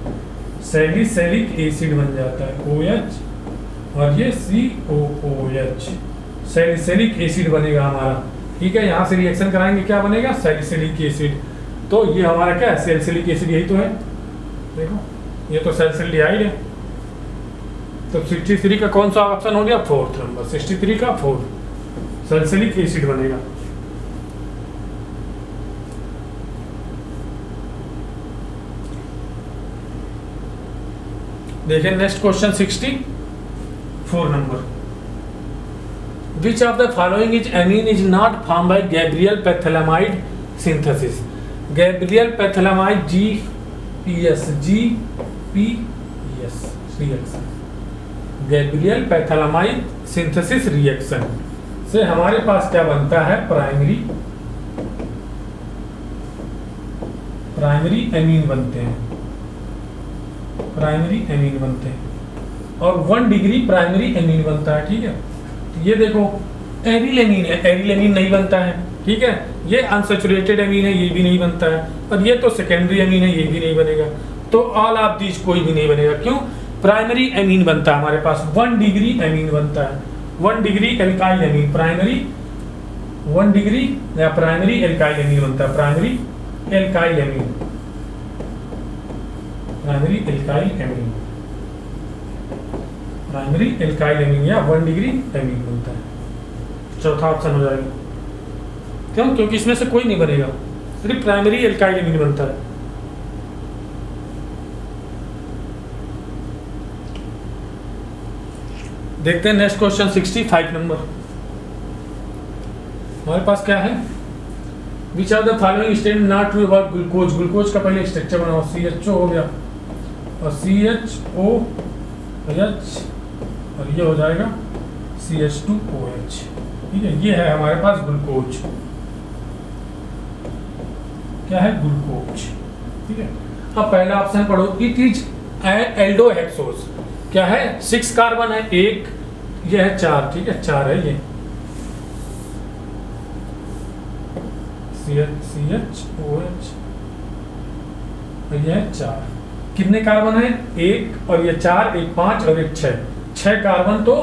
सैलिसिलिक एसिड बन जाता है, OH और ये COOH, सैलिसिलिक एसिड बनेगा हमारा, ठीक है। यहाँ से रिएक्शन कराएंगे, क्या बनेगा, सैलिसिलिक एसिड। तो ये हमारा क्या है, सैलिसिलिक एसिड, यही तो है, देखो ये तो सैलिसिलडिहाइड है। तो 63 का कौन सा ऑप्शन हो गया, 4th नंबर, 63 का 4, सैलिसिलिक एसिड बनेगा। देखिए next question 64 number. Which of the following is amine is not formed by Gabriel phthalimide synthesis? Gabriel phthalimide GPS reaction, Gabriel phthalimide synthesis reaction से हमारे पास क्या बनता है, प्राइमरी एमीन बनते हैं, प्राइमरी एमीन बनते हैं, और 1 डिग्री प्राइमरी एमीन बनता है, ठीक है। तो ये देखो एरिल एमीन है, एरिल एमीन नहीं बनता है, ठीक है। ये अनसैचुरेटेड एमीन है, ये भी नहीं बनता है। और ये तो सेकेंडरी एमीन है, ये भी नहीं बनेगा। तो ऑल ऑफ दीज कोई भी नहीं बनेगा। क्यों? प्राइमरी एमीन बनता है हमारे पास, 1 डिग्री एमीन बनता है, 1 degree alkyl amine, primary 1 degree या प्राइमरी एल्काइल एमीन बनता है, primary alkyl amine, primary alkyl amine, primary alkyl amine या 1 डिग्री एमीन बनता है। चौथा ऑप्शन हो जाएगा। क्यों? क्योंकि इसमें से कोई नहीं बनेगा, सिर्फ प्राइमरी एल्काइल एमीन बनता है। देखते हैं नेक्स्ट क्वेश्चन 65 नंबर। हमारे पास क्या है? Which are the following statement not true about glucose. Glucose का पहले स्ट्रक्चर बनाओ, CHO हो गया और CHOH और ये हो जाएगा CH2OH, ठीक है। ये है हमारे पास ग्लूकोज, क्या है? ग्लूकोज, ठीक है। अब पहला ऑप्शन पढ़ो, इट इज एल्डोहेक्सोज। क्या है? 6 कार्बन है, एक ये है 4, ठीक है, 4 है ये CHOH और ये है 4। कितने कार्बन है? 1 और ये 4, एक 5 और एक 6, 6 कार्बन तो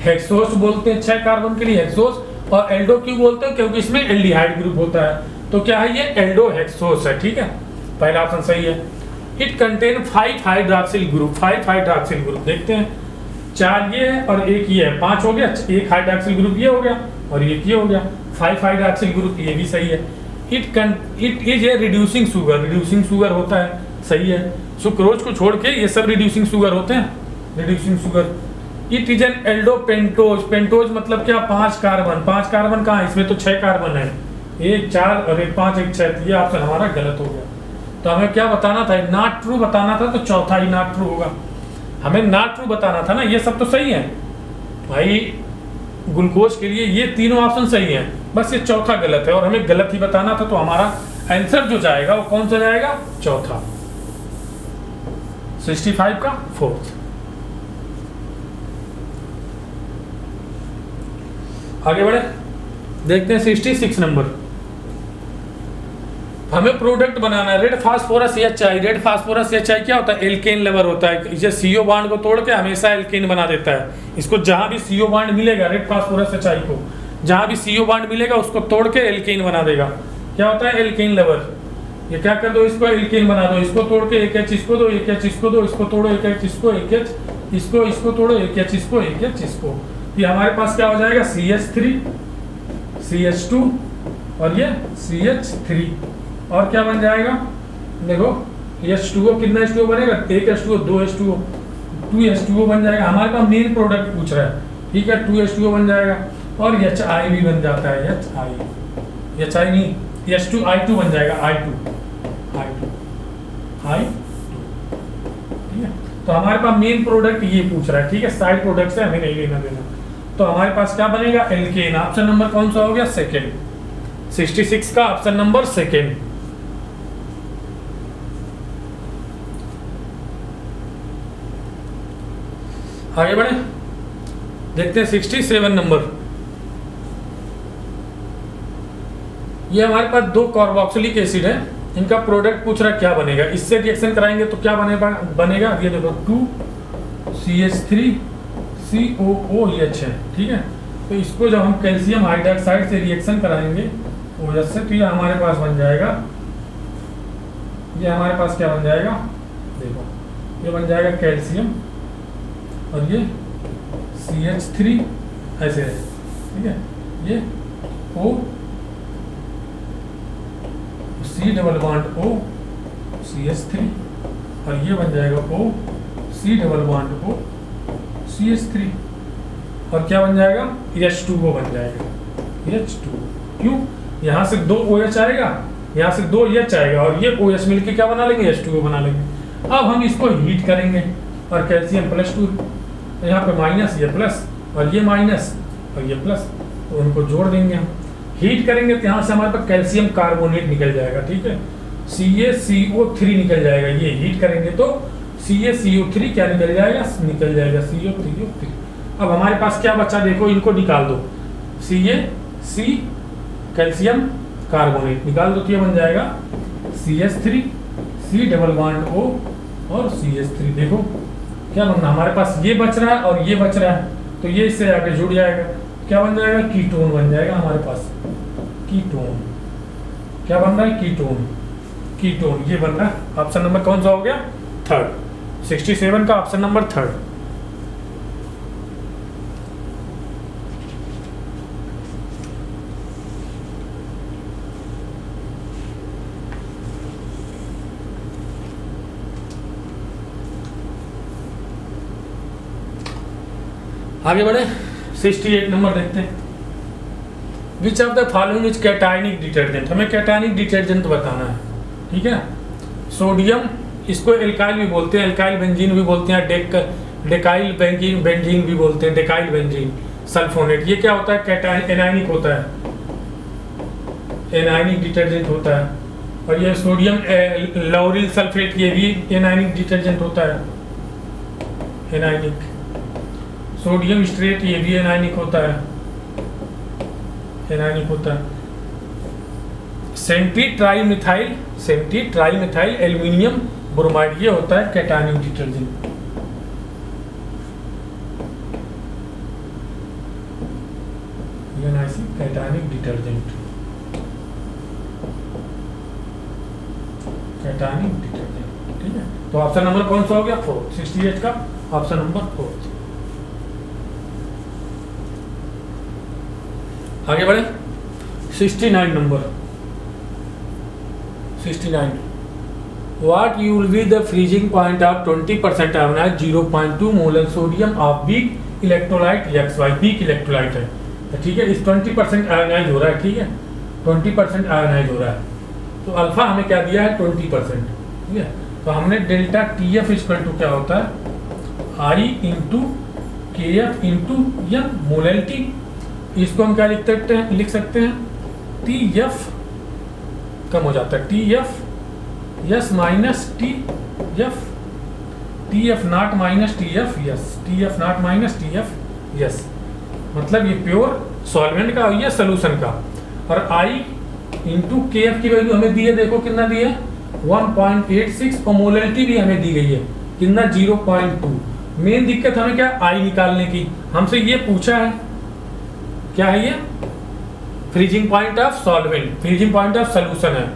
हेक्सोस बोलते हैं, 6 कार्बन के लिए हेक्सोस। और एल्डो क्यों बोलते हैं? क्योंकि इसमें एल्डिहाइड ग्रुप होता है। तो क्या है? ये एल्डोहेक्सोस है, ठीक है। पहला ऑप्शन सही है। It contain 5 hydroxyl group, 5 hydroxyl group. देखते हैं, 4 ये है और एक ये है, 5 हो गया। एक हाइड्रॉक्सिल ग्रुप ये हो गया और एक ये हो गया, 5 हाइड्रॉक्सिल ग्रुप, ये भी सही है। It is a reducing sugar, reducing sugar होता है, सही है। सुक्रोज को छोड़ के ये सब रिड्यूसिंग शुगर होते हैं, reducing sugar. It is an aldopentose, pentose मतलब क्या? 5 कार्बन, 5 कार्बन कहाँ है? इसमें तो 6 कार्बन है, 1 4 और एक 5 एक 6। ये ऑप्शन हमारा गलत हो गया। तो हमें क्या बताना था? नॉट ट्रू बताना था, तो चौथा ही नॉट ट्रू होगा। हमें नॉट ट्रू बताना था ना, ये सब तो सही है भाई। ग्लूकोज के लिए ये तीनों ऑप्शन सही हैं, बस ये चौथा गलत है और हमें गलत ही बताना था। तो हमारा आंसर जो जाएगा वो कौन सा जाएगा? चौथा, 65 का 4th। आगे बढ़े, देखते हैं 66 नंबर। हमें प्रोडक्ट बनाना है, red phosphorus HI। Red phosphorus HI क्या होता है? एल्केन लेवर होता है। इसे CO बॉन्ड को तोड़ के हमेशा एल्केन बना देता है। इसको जहां भी CO बॉन्ड मिलेगा, रेड फास्फोरस HI को जहां भी CO बॉन्ड मिलेगा उसको तोड़ के एल्केन बना देगा। क्या होता है? एल्केन लेवर। ये क्या कर दो? इसको एल्केन बना दो, इसको तोड़ के एक H इसको दो, एक H इसको दो, इसको तोड़ो, एक H इसको, एक H इसको, इसको तोड़ो, एक H इसको, एक H इसको। ये हमारे पास क्या हो जाएगा? CH3 CH2 और ये CH3 और क्या बन जाएगा? देखो H2O, कितना H2O बनेगा? एक H2O, 2 H2O, 2 H2O बन जाएगा। हमारे पास मेन प्रोडक्ट पूछ रहा है, ठीक है। 2 H2O बन जाएगा और HI भी बन जाता है, HI नहीं, H2I2 बन जाएगा, I2, ठीक है। तो हमारे पास मेन प्रोडक्ट ये पूछ रहा है, ठीक है। साइड प्रोडक्ट से हमें नहीं लेना देना। तो हमारे पास क्या बनेगा? एल्केन। ऑप्शन नंबर कौन सा हो गया? सेकेंड, 66 का ऑप्शन नंबर सेकेंड। आगे बढ़े, देखते हैं 67 नंबर। ये हमारे पास 2 कार्बोक्सिलिक एसिड है, इनका प्रोडक्ट पूछ रहा है क्या बनेगा। इससे रिएक्शन कराएंगे तो क्या बनेगा? ये देखो 2CH3COOH है, ठीक है। तो इसको जब हम कैल्शियम हाइड्रोक्साइड से रिएक्शन कराएंगे OH से, तो ये हमारे पास बन जाएगा, ये हमारे पास क्या बन जाएगा? देखो ये बन जाएगा कैल्शियम और ये CH3 ऐसे है, ठीक है। ये O C double bond O CH3 और ये बन जाएगा O C double bond O CH3 और क्या बन जाएगा? H2O बन जाएगा, H2O। क्यों? यहाँ से 2 OH आएगा, यहाँ से 2 H आएगा और ये OH मिलके क्या बना लेंगे? H2O बना लेंगे। अब हम इसको हीट करेंगे और कैल्शियम +2, यहाँ पे माइनस, ये प्लस और ये माइनस और ये प्लस, तो उनको जोड़ देंगे हम। हीट करेंगे तो यहाँ से हमारे पास कैल्शियम कार्बोनेट निकल जाएगा, ठीक है। CaCO3 निकल जाएगा। ये हीट करेंगे तो CaCO3 क्या निकल जाएगा? निकल जाएगा CO3। अब हमारे पास क्या बचा? देखो इनको निकाल दो। CaC कैल्शियम कार्बोनेट निकाल दो तो ये बन जाएगा CH3 C double bond O और CH3। देखो क्या बनना, हमारे पास ये बच रहा है और ये बच रहा है, तो ये इससे आगे जुड़ जाएगा, क्या बन जाएगा, कीटोन बन जाएगा हमारे पास। कीटोन क्या बन रहा है, कीटोन। कीटोन ये बन रहा है। ऑप्शन नंबर कौन सा हो गया, थर्ड। 67 का ऑप्शन नंबर थर्ड। आगे बढ़े, 68 नंबर देखते हैं। Which of the following is cationic detergent, हमें कैटायनिक डिटर्जेंट बताना है, ठीक है। सोडियम, इसको एल्काइल भी बोलते हैं, एल्काइल बेंजीन भी बोलते हैं, डेकाइल बेंजीन भी बोलते हैं, डेकाइल बेंजीन सल्फोनेट। ये क्या होता है, कैटायन एनायनिक होता है, एनायनिक डिटर्जेंट होता है। और ये सोडियम लॉरिल सल्फेट, ये भी एनायनिक डिटर्जेंट होता है, एनायनिक। सोडियम स्ट्रेट, ये भी एनायनिक होता है, एनायनिक होता है। सेंटी ट्राई मिथाइल एल्यूमिनियम ब्रोमाइड, ये होता है cationic detergent. Cationic detergent, cationic detergent, ठीक है। तो ऑप्शन नंबर कौन सा हो गया, 4। 68 का ऑप्शन नंबर 4। आगे बढ़े, 69 number. 69, what you will be the freezing point of 20% ionise 0.2 molar sodium of weak electrolyte XY, weak electrolyte है, ठीक है। इस 20% आयोनाइज हो रहा है, ठीक है, 20% आयोनाइज हो रहा है। तो अल्फा हमें क्या दिया है, 20%, ठीक है। तो हमने डेल्टा TF इक्वल टू क्या होता है, I into KF into M molality. इसको हम क्या लिख सकते हैं, TF कम हो जाता है, TF yes minus TF not minus TF yes, TF not minus TF yes, मतलब ये प्योर सॉल्वेंट का और ये सोल्यूशन का। और I इंटू KF की वैल्यू हमें दी है, देखो कितना दी है, 1.86 और मोलैलिटी भी हमें दी गई है कितना, 0.2। मेन दिक्कत हमें क्या, I निकालने की, हमसे ये पूछा है, क्या है ये, freezing point of solvent, freezing point of solution है,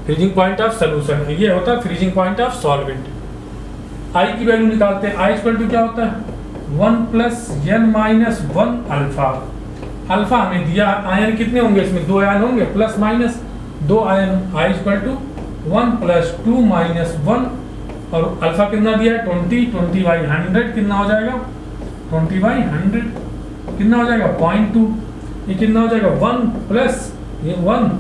फ्रीजिंग पॉइंट ऑफ सोल्यूशन है, ये होता है फ्रीजिंग पॉइंट ऑफ सॉल्वेंट। आई की वैल्यू निकालते हैं, आई इक्वल टू क्या होता है, 1 plus n minus 1 alpha. Alpha हमें दिया, आयन कितने होंगे इसमें, 2 आयन होंगे, plus minus 2 ion. I equal to 1 plus 2 minus 1, और अल्फा कितना दिया है, 20/100 कितना हो जाएगा, 20/100 कितना हो जाएगा, 0.2। ये कितना हो जाएगा, 1 प्लस ये 1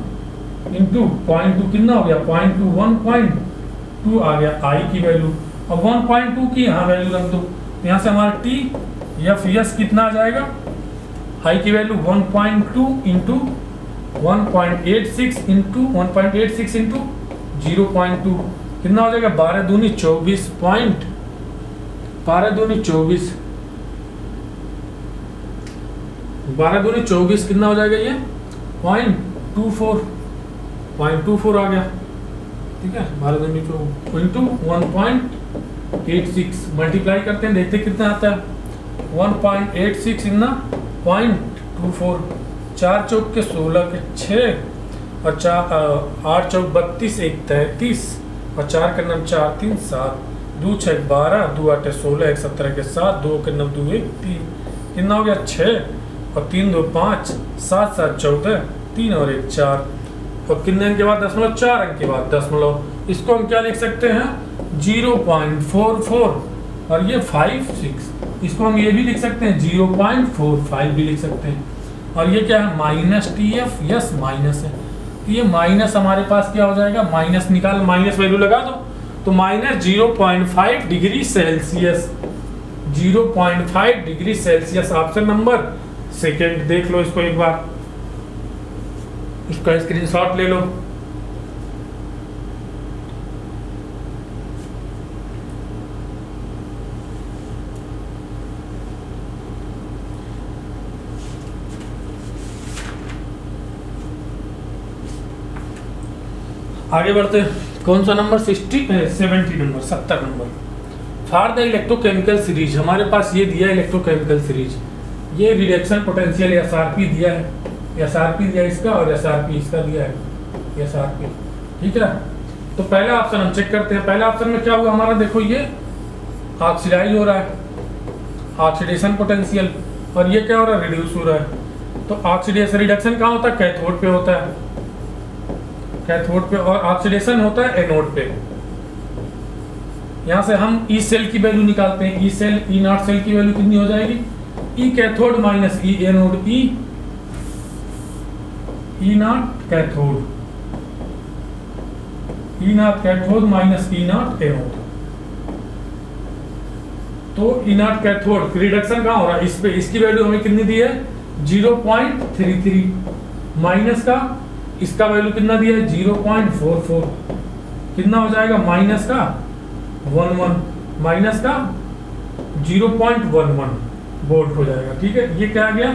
इंटू 0.2 कितना हो गया, 0.2, 1.2 आ गया आई की वैल्यू। अब 1.2 की यहाँ वैल्यू रख दो, यहाँ से हमारा TF कितना आ जाएगा, आई की वैल्यू 1.2 इंटू 1.86 इंटू 1.86 इंटू 0.2 कितना हो जाएगा, 12 दूनी 24 पॉइंट, 12 दूनी 24, 12 दूनी 24 कितना हो जाएगा, ये 0.24 आ गया, ठीक है। 12 दूनी 24 इंटू 1.86 मल्टीप्लाई करते हैं, देखते कितना आता है, 1.86 इतना 0.24, 4 चौक के 16 के 6 और 8 चौक 32, 1 33 और 4 के 9 4 3 7, 2 6 12, 2 8 16, 1 17 के 7, 2 के 9 2 1 3, कितना हो गया 6 और 3 2 5, 7 7 14, 3 और 1 4, और कितने अंक के बाद दशमलव, 4 अंक के बाद दशमलव। इसको हम क्या लिख सकते हैं, 0.44 और ये 56, इसको हम ये भी लिख सकते हैं 0.45 भी लिख सकते हैं। और ये क्या है, माइनस TF यस माइनस है, ये माइनस हमारे पास क्या हो जाएगा, माइनस निकाल, माइनस वैल्यू लगा दो, तो minus 0.5 degree Celsius, 0.5 degree Celsius option number second. देख लो इसको एक बार, इसका स्क्रीनशॉट ले लो। आगे बढ़ते हैं। कौन सा number 70 number 70 number. For the electrochemical series, हमारे पास ये दिया इलेक्ट्रोकेमिकल सीरीज, ये रिडक्शन पोटेंशियल SRP दिया है, SRP दिया इसका और SRP इसका दिया है, SRP, ठीक है। तो पहला ऑप्शन हम चेक करते हैं। पहला ऑप्शन में क्या हुआ हमारा, देखो ये ऑक्सीडाइज हो रहा है, ऑक्सीडेशन पोटेंशियल, और ये क्या हो रहा है, रिड्यूस हो रहा है। तो ऑक्सीडेशन रिडक्शन कहाँ होता है, कैथोड पे होता है, कैथोड पे, और ऑक्सीडेशन होता है एनोड पे। यहाँ से हम ई सेल की वैल्यू निकालते हैं। E cell, E naught cell की वैल्यू कितनी हो जाएगी, E cathode minus E anode, E naught cathode, E naught cathode minus E naught anode. तो ई नॉट कैथोड रिडक्शन कहाँ हो रहा है, इस पे, इसकी वैल्यू हमें कितनी दी है 0.33, माइनस का इसका वैल्यू कितना दिया है 0.44, कितना हो जाएगा माइनस का 11, माइनस का 0.11 वोल्ट हो जाएगा, ठीक है। ये क्या आ गया,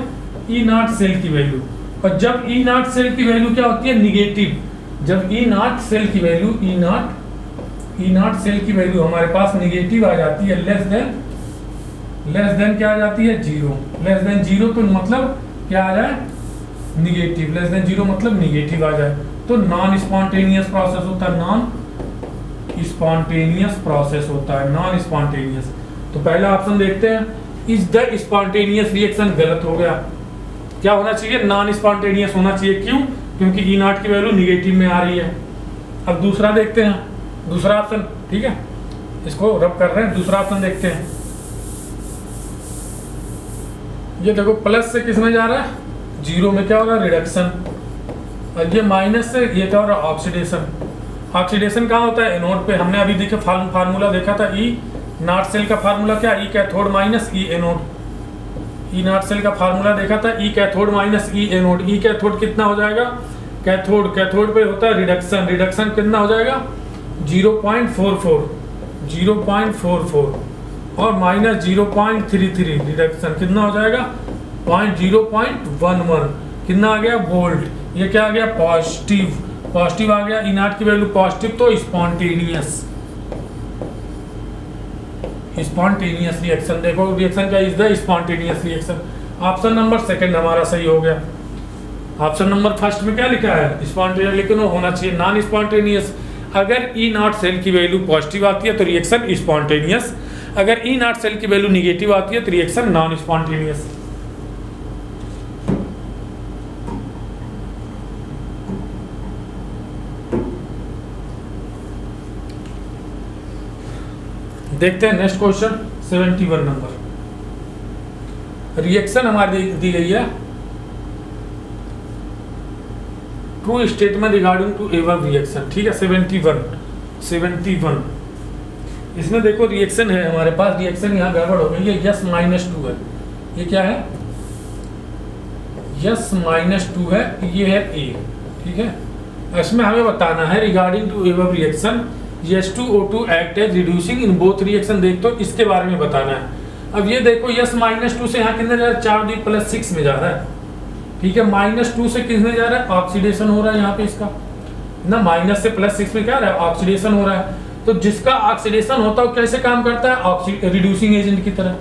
ई नॉट सेल की वैल्यू। और जब ई नॉट सेल की वैल्यू क्या होती है, निगेटिव, जब ई नॉट सेल की वैल्यू, ई नॉट सेल की वैल्यू हमारे पास निगेटिव आ जाती है, लेस देन क्या आ जाती है 0, लेस देन 0, तो मतलब क्या आ जाए निगेटिव, लेस देन 0 मतलब निगेटिव आ जाए, तो नॉन स्पॉन्टेनियस प्रोसेस होता है, नॉन स्पॉन्टेनियस प्रोसेस होता है, नॉन स्पॉन्टेनियस। तो पहला ऑप्शन देखते हैं, इज द स्पॉन्टेनियस रिएक्शन, गलत हो गया। क्या होना चाहिए, नॉन स्पॉन्टेनियस होना चाहिए, क्यों, क्योंकि ई नॉट की वैल्यू निगेटिव में आ रही है। अब दूसरा देखते हैं, दूसरा ऑप्शन, ठीक है, इसको रब कर रहे हैं, दूसरा ऑप्शन देखते हैं। ये देखो प्लस से किस में जा रहा है, 0 में क्या हो रहा है रिडक्शन, और ये माइनस से ये क्या हो रहा है ऑक्सीडेशन। ऑक्सीडेशन कहाँ होता है, एनोड पे। हमने अभी देखे फार्मूला देखा था, ई नॉट सेल का फार्मूला क्या, E cathode minus E anode. E naught cell का फार्मूला देखा था, E cathode minus E anode. E cathode कितना हो जाएगा, कैथोड पे होता है रिडक्शन, रिडक्शन कितना हो जाएगा 0.44, और माइनस 0.33, रिडक्शन कितना हो जाएगा 0.11, कितना आ गया वोल्ट। ये क्या आ गया पॉजिटिव, पॉजिटिव आ गया, ई नॉट की वैल्यू पॉजिटिव, तो स्पॉन्टेनियस रिएक्शन। देखो रिएक्शन क्या, is the spontaneous reaction. Option number second हमारा सही हो गया। ऑप्शन नंबर फर्स्ट में क्या लिखा है स्पॉन्टेनियस, लेकिन वो होना चाहिए नॉन स्पॉन्टेनियस। अगर ई नॉट सेल की वैल्यू पॉजिटिव आती है तो रिएक्शन स्पॉन्टेनियस, अगर ई नॉट सेल की वैल्यू निगेटिव आती है तो रिएक्शन नॉन स्पॉन्टेनियस। देखते हैं नेक्स्ट क्वेश्चन 71 नंबर। रिएक्शन हमारी दी गई है, true statement regarding to ever reaction, ठीक है। 71 इसमें देखो रिएक्शन है हमारे पास, रिएक्शन यहाँ गड़बड़ हो गई है, S-2 है, ये क्या है S-2 है, ये है A, ठीक है। इसमें हमें बताना है regarding to ever reaction H2O2 act as reducing in both reaction, देख तो इसके बारे में बताना है। अब ये देखो S-2 से यहाँ कितने जा रहा है 4D+6 में जा रहा है, ठीक है। -2 से किसमें जा रहा है ऑक्सीडेशन हो रहा है यहाँ पे इसका ना, माइनस से +6 में क्या रहा है ऑक्सीडेशन हो रहा है। तो जिसका ऑक्सीडेशन होता है वो कैसे काम करता है रिड्यूसिंग एजेंट की तरह,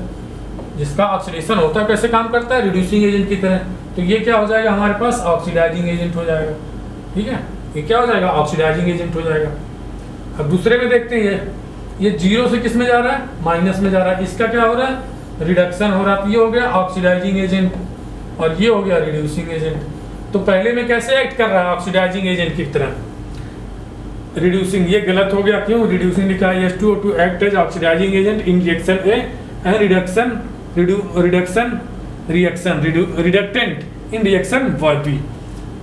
जिसका ऑक्सीडेशन होता है कैसे काम करता है रिड्यूसिंग एजेंट की तरह। तो ये क्या हो जाएगा हमारे पास ऑक्सीडाइजिंग एजेंट हो जाएगा, ठीक है। ये क्या हो जाएगा ऑक्सीडाइजिंग एजेंट हो जाएगा। अब दूसरे में देखते हैं, ये 0 से किस में जा रहा है माइनस में जा रहा है, इसका क्या हो रहा है रिडक्शन हो रहा है। तो ये हो गया ऑक्सीडाइजिंग एजेंट और ये हो गया रिड्यूसिंग एजेंट। तो पहले में कैसे एक्ट कर रहा है ऑक्सीडाइजिंग एजेंट की तरह, रिड्यूसिंग, ये गलत हो गया, क्यों रिड्यूसिंग लिखा है। H2O2 act as oxidising agent in reaction A and reductant in reaction B.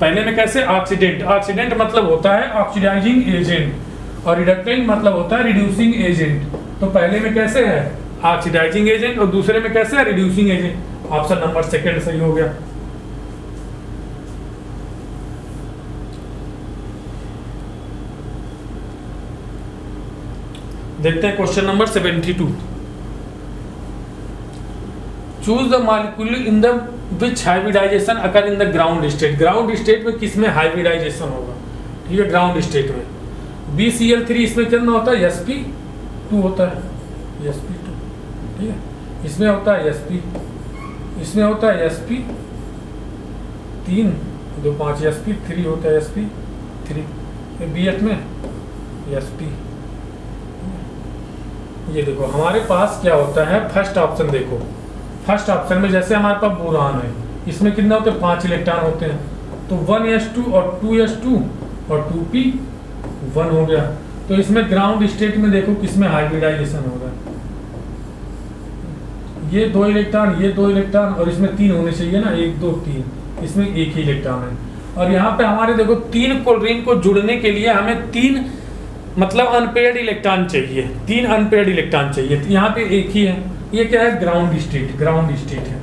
पहले में कैसे ऑक्सीडेंट, ऑक्सीडेंट मतलब होता है ऑक्सीडाइजिंग एजेंट और रिडक्टेंट मतलब होता है रिड्यूसिंग एजेंट। तो पहले में कैसे है ऑक्सीडाइजिंग एजेंट और दूसरे में कैसे है reducing agent. Option number second सही हो गया। देखते हैं question number 72। Choose the molecule in the which hybridisation occur in the ground state. Ground state में किस में हाइब्रिडाइजेशन होगा, ठीक है। ग्राउंड स्टेट में BCl3 इसमें कितना होता है sp2 होता है, sp2, ठीक है। इसमें होता है sp, इसमें होता है sp3, 2 5 sp3 होता है, sp3 B8 में sp। ये देखो हमारे पास क्या होता है, फर्स्ट ऑप्शन देखो, फर्स्ट ऑप्शन में जैसे हमारे पास बोरान है, इसमें कितना होते हैं 5 इलेक्ट्रॉन होते हैं, तो 1s2 और 2s2 और 2p1 हो गया। तो इसमें ग्राउंड स्टेट में देखो किसमें हाइब्रिडाइजेशन हो रहा है, ये 2 इलेक्ट्रॉन, ये 2 इलेक्ट्रॉन और इसमें 3 होने चाहिए ना, 1 2 3, इसमें एक ही इलेक्ट्रॉन है। और यहाँ पे हमारे देखो 3 क्लोरीन को जुड़ने के लिए हमें 3 मतलब अनपेयर्ड इलेक्ट्रॉन चाहिए, 3 अनपेयर्ड इलेक्ट्रॉन चाहिए, तो यहाँ पे एक ही है। ये क्या है, ग्राउंड स्टेट, ग्राउंड स्टेट है।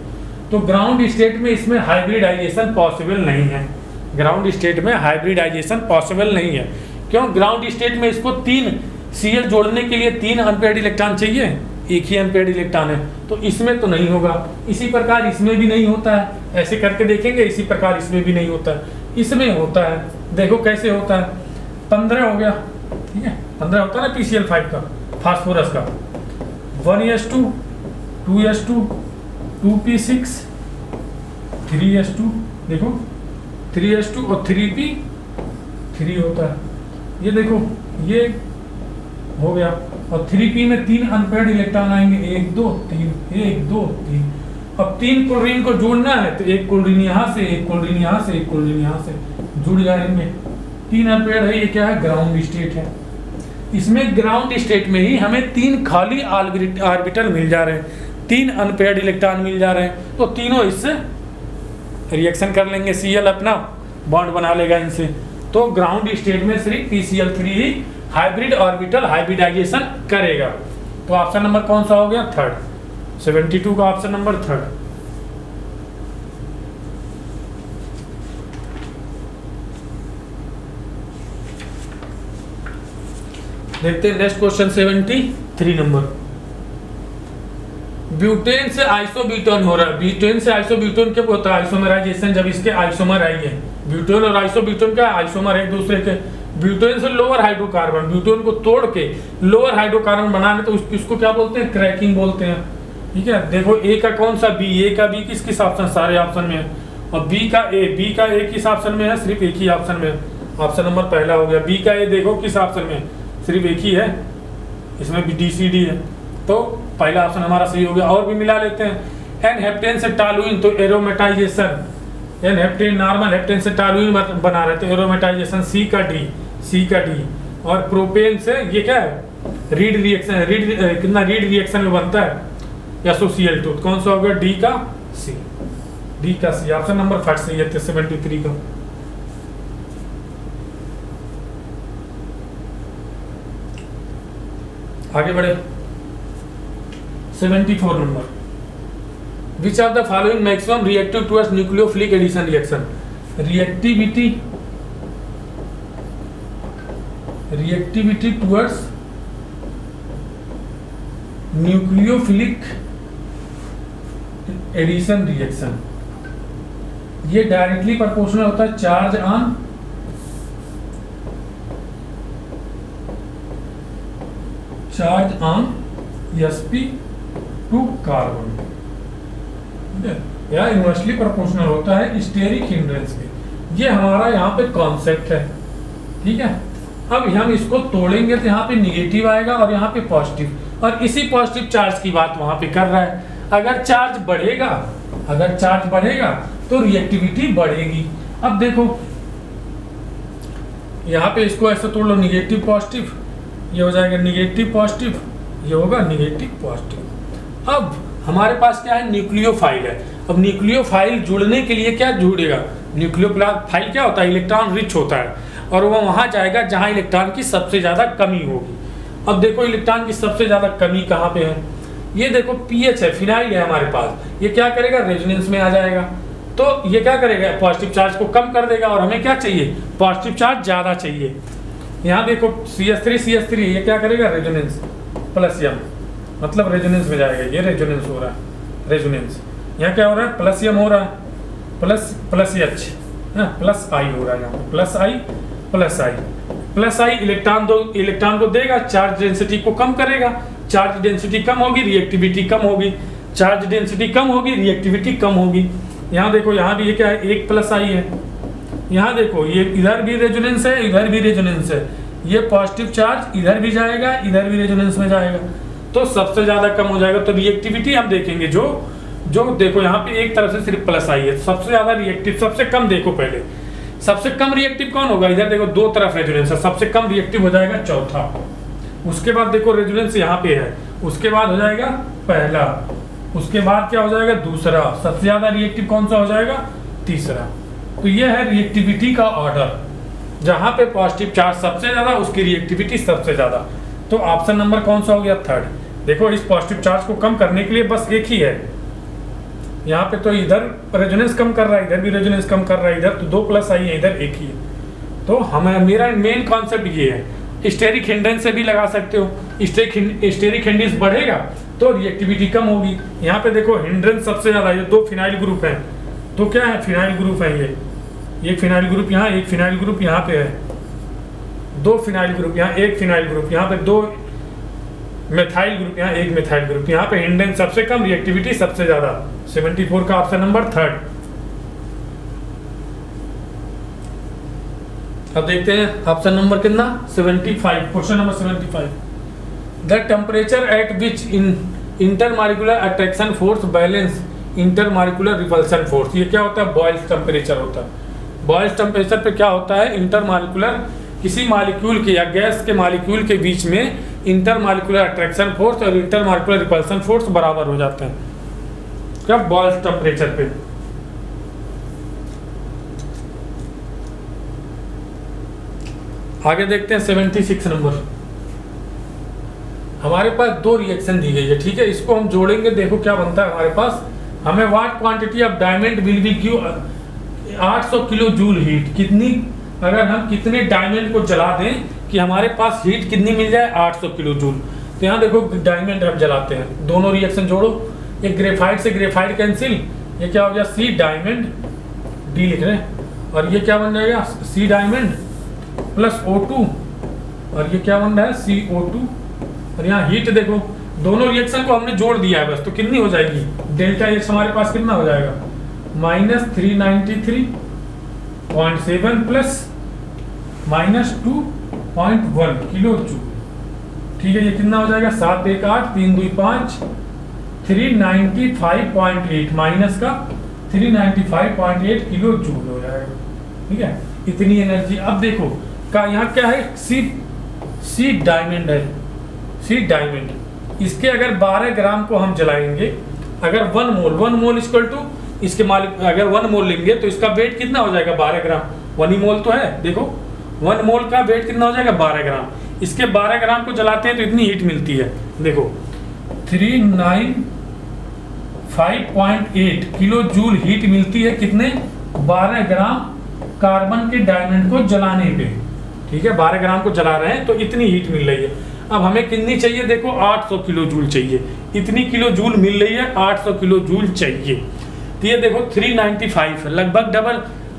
तो ग्राउंड स्टेट में इसमें हाइब्रिडाइजेशन पॉसिबल नहीं है, ग्राउंड स्टेट में हाइब्रिडाइजेशन पॉसिबल नहीं है। क्यों, ग्राउंड स्टेट में इसको 3 Cl जोड़ने के लिए 3 अनपेयर्ड इलेक्ट्रॉन चाहिए, एक ही अनपेयर्ड इलेक्ट्रॉन है, तो इसमें तो नहीं होगा। इसी प्रकार इसमें भी नहीं होता है, ऐसे करके देखेंगे, इसी प्रकार इसमें भी नहीं होता है, इसमें होता है। देखो कैसे होता है, 15 हो गया, ठीक है, 15 होता है ना PCl5 का, फास्फोरस का, 1s2 2s2 2p6 3s2, देखो 3s2 और 3p3 होता है, ये देखो ये हो गया। और 3p में 3 अनपेयर्ड इलेक्ट्रॉन आएंगे, 1 2 3 1 2 3। अब 3 क्लोरीन को जोड़ना है, तो एक क्लोरीन यहाँ से, एक क्लोरीन यहाँ से, एक क्लोरीन यहाँ से जुड़ जाएंगे, 3 अनपेयर्ड है। ये क्या है, ग्राउंड स्टेट है। इसमें ग्राउंड स्टेट में ही हमें 3 खाली ऑर्बिटल मिल जा रहे हैं, 3 अनपेयर्ड इलेक्ट्रॉन मिल जा रहे हैं, तो तीनों इससे रिएक्शन कर लेंगे, Cl अपना बॉन्ड बना लेगा इनसे। तो ग्राउंड स्टेट में सिर्फ PCl3 ही हाइब्रिड ऑर्बिटल हाइब्रिडाइजेशन करेगा। तो ऑप्शन नंबर कौन सा हो गया, थर्ड, 72 का ऑप्शन नंबर थर्ड। देखते हैं नेक्स्ट क्वेश्चन 73 नंबर। ब्यूटेन से आइसोब्यूटेन हो रहा है, ब्यूटेन से आइसोब्यूटेन कब होता है, आइसोमराइजेशन, जब इसके आइसोमर आएंगे। ब्यूटेन और आइसोब्यूटेन का आइसोमर एक दूसरे के। ब्यूटेन से लोअर हाइड्रोकार्बन, ब्यूटेन को तोड़ के लोअर हाइड्रोकार्बन बनाने, तो इसको क्या बोलते हैं, क्रैकिंग बोलते हैं, ठीक है। देखो ए का कौन सा, बी, ए का बी किस किस ऑप्शन, सारे ऑप्शन में है, और बी का ए किस ऑप्शन में है, सिर्फ एक ही ऑप्शन में है, ऑप्शन नंबर पहला हो गया। बी का ए देखो किस ऑप्शन में, सिर्फ एक ही है, इसमें BCD है, तो पहला ऑप्शन हमारा सही हो गया। और भी मिला लेते हैं, एन हेप्टेन से टॉलुइन, तो aromatisation, n heptane normal heptane से टॉलुइन बना रहे थे, एरोमेटाइजेशन C का D। और प्रोपेन से ये क्या है, रीड रिएक्शन, रीड कितना रीड रिएक्शन में बनता है SOCl2, कौन सा हो गया, D का C, ऑप्शन नंबर 5 सही है 73 का। आगे बढ़े 74 number. Which are the following maximum reactive towards nucleophilic addition reaction. Reactivity towards nucleophilic addition reaction, ये डायरेक्टली प्रोपोर्शनल होता है चार्ज ऑन sp2 कार्बन, या इनवर्सली प्रोपोर्शनल होता है स्टेरिक हिंड्रेंस के। ये हमारा यहाँ पे कॉन्सेप्ट है, ठीक है। अब हम इसको तोड़ेंगे तो यहाँ पे निगेटिव आएगा और यहाँ पे पॉजिटिव, और इसी पॉजिटिव चार्ज की बात वहां पे कर रहा है। अगर चार्ज बढ़ेगा तो रिएक्टिविटी बढ़ेगी। अब देखो यहाँ पे इसको ऐसे तोड़ लो, निगेटिव पॉजिटिव, ये हो जाएगा निगेटिव पॉजिटिव, ये होगा निगेटिव पॉजिटिव। अब हमारे पास क्या है, न्यूक्लियोफाइल है। अब न्यूक्लियोफाइल जुड़ने के लिए क्या जुड़ेगा, न्यूक्लियोफाइल क्या होता है, इलेक्ट्रॉन रिच होता है, और वो वहां जाएगा जहां इलेक्ट्रॉन की सबसे ज्यादा कमी होगी। अब देखो इलेक्ट्रॉन की सबसे ज्यादा कमी कहाँ पे है, ये देखो पीएच है, फिनाइल है हमारे पास, ये क्या करेगा, रेजोनेंस में आ जाएगा। तो ये क्या करेगा, पॉजिटिव चार्ज को कम कर देगा, और हमें क्या चाहिए, पॉजिटिव चार्ज ज्यादा चाहिए। यहाँ देखो CH3 ये क्या करेगा, रेजोनेंस प्लस M, मतलब रेजोनेंस में जाएगा, ये रेजोनेंस हो रहा है, रेजोनेंस। यहाँ क्या हो रहा है, प्लस M हो रहा है, प्लस H, प्लस I हो रहा है, यहाँ plus I, plus I electron को देगा, चार्ज डेंसिटी को कम करेगा, चार्ज डेंसिटी कम होगी, रिएक्टिविटी कम होगी, चार्ज डेंसिटी कम होगी, रिएक्टिविटी कम होगी। यहाँ देखो, यहाँ भी ये क्या है, एक प्लस आई है। यहाँ देखो, ये इधर भी रेजोनेंस है, इधर भी रेजोनेंस है, ये पॉजिटिव चार्ज इधर भी जाएगा, इधर भी रेजोनेंस में जाएगा, तो सबसे ज्यादा कम हो जाएगा। तो रिएक्टिविटी हम देखेंगे, जो देखो यहाँ पे एक तरफ से सिर्फ प्लस आई है, सबसे ज्यादा रिएक्टिव, सबसे कम देखो पहले, सबसे कम रिएक्टिव कौन होगा, इधर देखो दो तरफ रेजोनेंस है, सबसे कम रिएक्टिव हो जाएगा चौथा। उसके बाद देखो रेजोनेंस यहाँ पे है, उसके बाद हो जाएगा पहला, उसके बाद क्या हो जाएगा दूसरा, सबसे ज्यादा रिएक्टिव कौन सा हो जाएगा तीसरा। तो ये है रिएक्टिविटी का ऑर्डर, जहां पे पॉजिटिव चार्ज सबसे ज्यादा, उसकी रिएक्टिविटी सबसे ज्यादा। तो ऑप्शन नंबर कौन सा हो गया, थर्ड। देखो इस पॉजिटिव चार्ज को कम करने के लिए बस एक ही है, यहाँ पे तो इधर रेजोनेंस कम कर रहा है, इधर भी रेजोनेंस कम कर रहा है, इधर तो दो प्लस आई है, इधर एक ही है। तो हमें, मेरा मेन कॉन्सेप्ट ये है, स्टेरिक हिंड्रेंस से भी लगा सकते हो, स्टेरिक हिंड्रेंस बढ़ेगा तो रिएक्टिविटी कम होगी। यहाँ पे देखो हिंड्रेंस सबसे ज्यादा, ये दो फिनाइल ग्रुप है, तो क्या है फिनाइल ग्रुप है, ये एक फिनाइल ग्रुप यहाँ, एक फिनाइल ग्रुप यहाँ पे है, दो फिनाइल ग्रुप यहाँ, एक फिनाइल ग्रुप यहाँ पे, दो मेथाइल ग्रुप यहाँ, एक मेथाइल ग्रुप यहाँ पे, हिंड्रेंस सबसे कम, रिएक्टिविटी सबसे ज्यादा। 74 का ऑप्शन नंबर थर्ड। अब देखते हैं ऑप्शन नंबर कितना, 75, question number 75। The temperature at which intermolecular attraction force balance intermolecular repulsion force. ये क्या होता है, बॉयल्स टेम्परेचर होता है। बॉयल्स टेम्परेचर पे क्या होता है, इंटरमॉलिक्यूलर, किसी मॉलिक्यूल के या गैस के मॉलिक्यूल के बीच में इंटरमॉलिक्यूलर अट्रैक्शन फोर्स और इंटरमॉलिक्यूलर रिपल्सन फोर्स बराबर हो जाते हैं कब, बॉयल्स टेम्परेचर पे। आगे देखते हैं 76 नंबर। हमारे पास दो रिएक्शन दी गई है, ठीक है, इसको हम जोड़ेंगे, देखो क्या बनता है हमारे पास। हमें what quantity of diamond will be give 800 kilo joule heat, कितनी, अगर हम कितने डायमंड को जला दें कि हमारे पास हीट कितनी मिल जाए, 800 किलो जूल। तो यहाँ देखो डायमंड हम जलाते हैं, दोनों रिएक्शन जोड़ो, ये ग्रेफाइट से ग्रेफाइट कैंसिल, ये क्या हो गया सी डायमंड, डी लिख रहे हैं, और ये क्या बन जाएगा सी डायमंड प्लस O2, और ये क्या बन रहा है CO2, और यहाँ हीट देखो, दोनों रिएक्शन को हमने जोड़ दिया है बस, तो कितनी हो जाएगी, डेल्टा एच हमारे पास कितना हो जाएगा, -393.7 प्लस -2.1 किलो जूल। ठीक है, ये कितना हो जाएगा, 7 1 8 3 2 5, 395.8 माइनस का 395.8 किलो जूल हो जाएगा। ठीक है, इतनी एनर्जी। अब देखो का यहाँ क्या है, सी डायमंड है, सी डायमंड, इसके अगर 12 ग्राम को हम जलाएंगे, अगर 1 मोल इक्वल टू इसके मालिक, अगर 1 मोल लेंगे तो इसका वेट कितना हो जाएगा, 12 ग्राम। 1 ही मोल तो है, देखो 1 मोल का वेट कितना हो जाएगा, 12 ग्राम। इसके 12 ग्राम को जलाते हैं तो इतनी हीट मिलती है, देखो 395.8 किलो जूल हीट मिलती है, कितने, 12 ग्राम कार्बन के डायमंड को जलाने पे। ठीक है, 12 ग्राम को जला रहे हैं तो इतनी हीट मिल रही है। अब हमें कितनी चाहिए, देखो 800 किलो जूल चाहिए, इतनी किलो जूल मिल रही है, 800 किलो जूल चाहिए। तो ये देखो 395 लगभग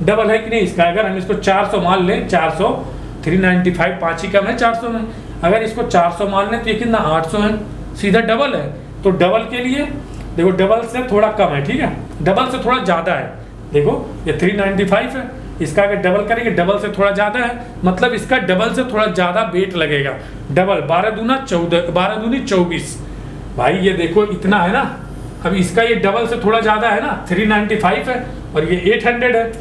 डबल है कि नहीं इसका। अगर हम इसको 400 मान लें, 400, 395 5 ही कम है 400 में, अगर इसको 400 मान लें तो ये कितना 800 है, सीधा डबल है। तो डबल के लिए देखो, डबल से थोड़ा कम है, ठीक है, डबल से थोड़ा ज़्यादा है। देखो ये 395 है, इसका अगर डबल करेंगे डबल से थोड़ा ज़्यादा है, मतलब इसका डबल से थोड़ा ज़्यादा वेट लगेगा। डबल 12 दूना 14, 12 दूनी 24, भाई ये देखो इतना है ना। अब इसका ये डबल से थोड़ा ज़्यादा है ना, 395 है और ये 800 है,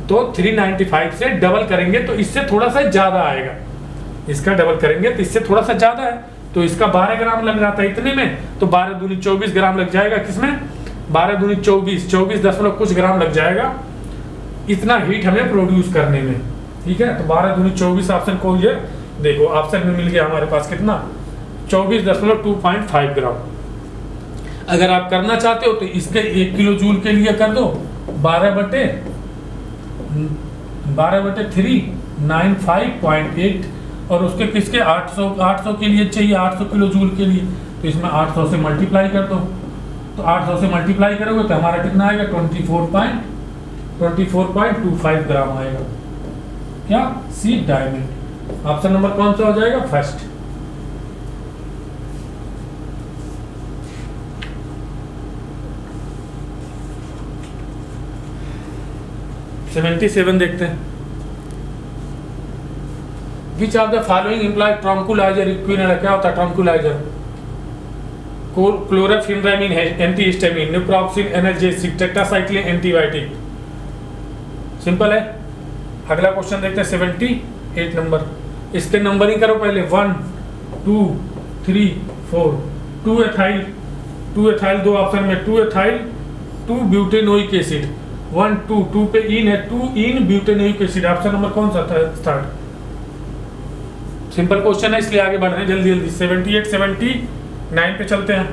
तो 395 से डबल करेंगे तो इससे थोड़ा सा ज़्यादा आएगा। इसका डबल करेंगे तो इससे थोड़ा सा ज़्यादा है, तो इसका 12 ग्राम लग रहा था इतने में, तो 12 दूनी 24 ग्राम लग जाएगा। किसमें, 12 दूनी 24 दशमलव कुछ ग्राम लग जाएगा इतना हीट हमें प्रोड्यूस करने में। ठीक है, तो 12 दूनी 24 ऑप्शन को, ये देखो ऑप्शन में मिल गया हमारे पास कितना, 24.25 ग्राम। अगर आप करना चाहते हो तो इसके 1 किलो जूल के लिए कर दो 12/395.8, और उसके किसके 800 के लिए चाहिए, 800 किलो जूल के लिए, तो इसमें 800 से मल्टीप्लाई कर दो। तो 800 से मल्टीप्लाई करोगे तो हमारा कितना आएगा, 24.25 ग्राम आएगा। क्या, सी डायमंड। ऑप्शन नंबर कौन सा हो जाएगा? फर्स्ट। सेवेंटी सेवन देखते हैं। Which of the following implies tranquilliser equanil? क्या होता है ट्रॉन्कुलाइजर? क्लोराफेनिरामिन है, antihistamine, naproxen analgesic, tetracycline antibiotic. Simple है। अगला क्वेश्चन देखते हैं 78 नंबर। इसके नंबरिंग करो पहले 1 2 3 4। 2 एथाइल दो ऑप्शन में 2 एथाइल 2 ब्यूटेनोइक एसिड 1 2 2 पे इन है 2 इन ब्यूटेनोइक एसिड। ऑप्शन नंबर कौन सा था? स्टार्ट। सिंपल क्वेश्चन है इसलिए आगे बढ़ रहे हैं जल्दी जल्दी। 78 79 पे चलते हैं।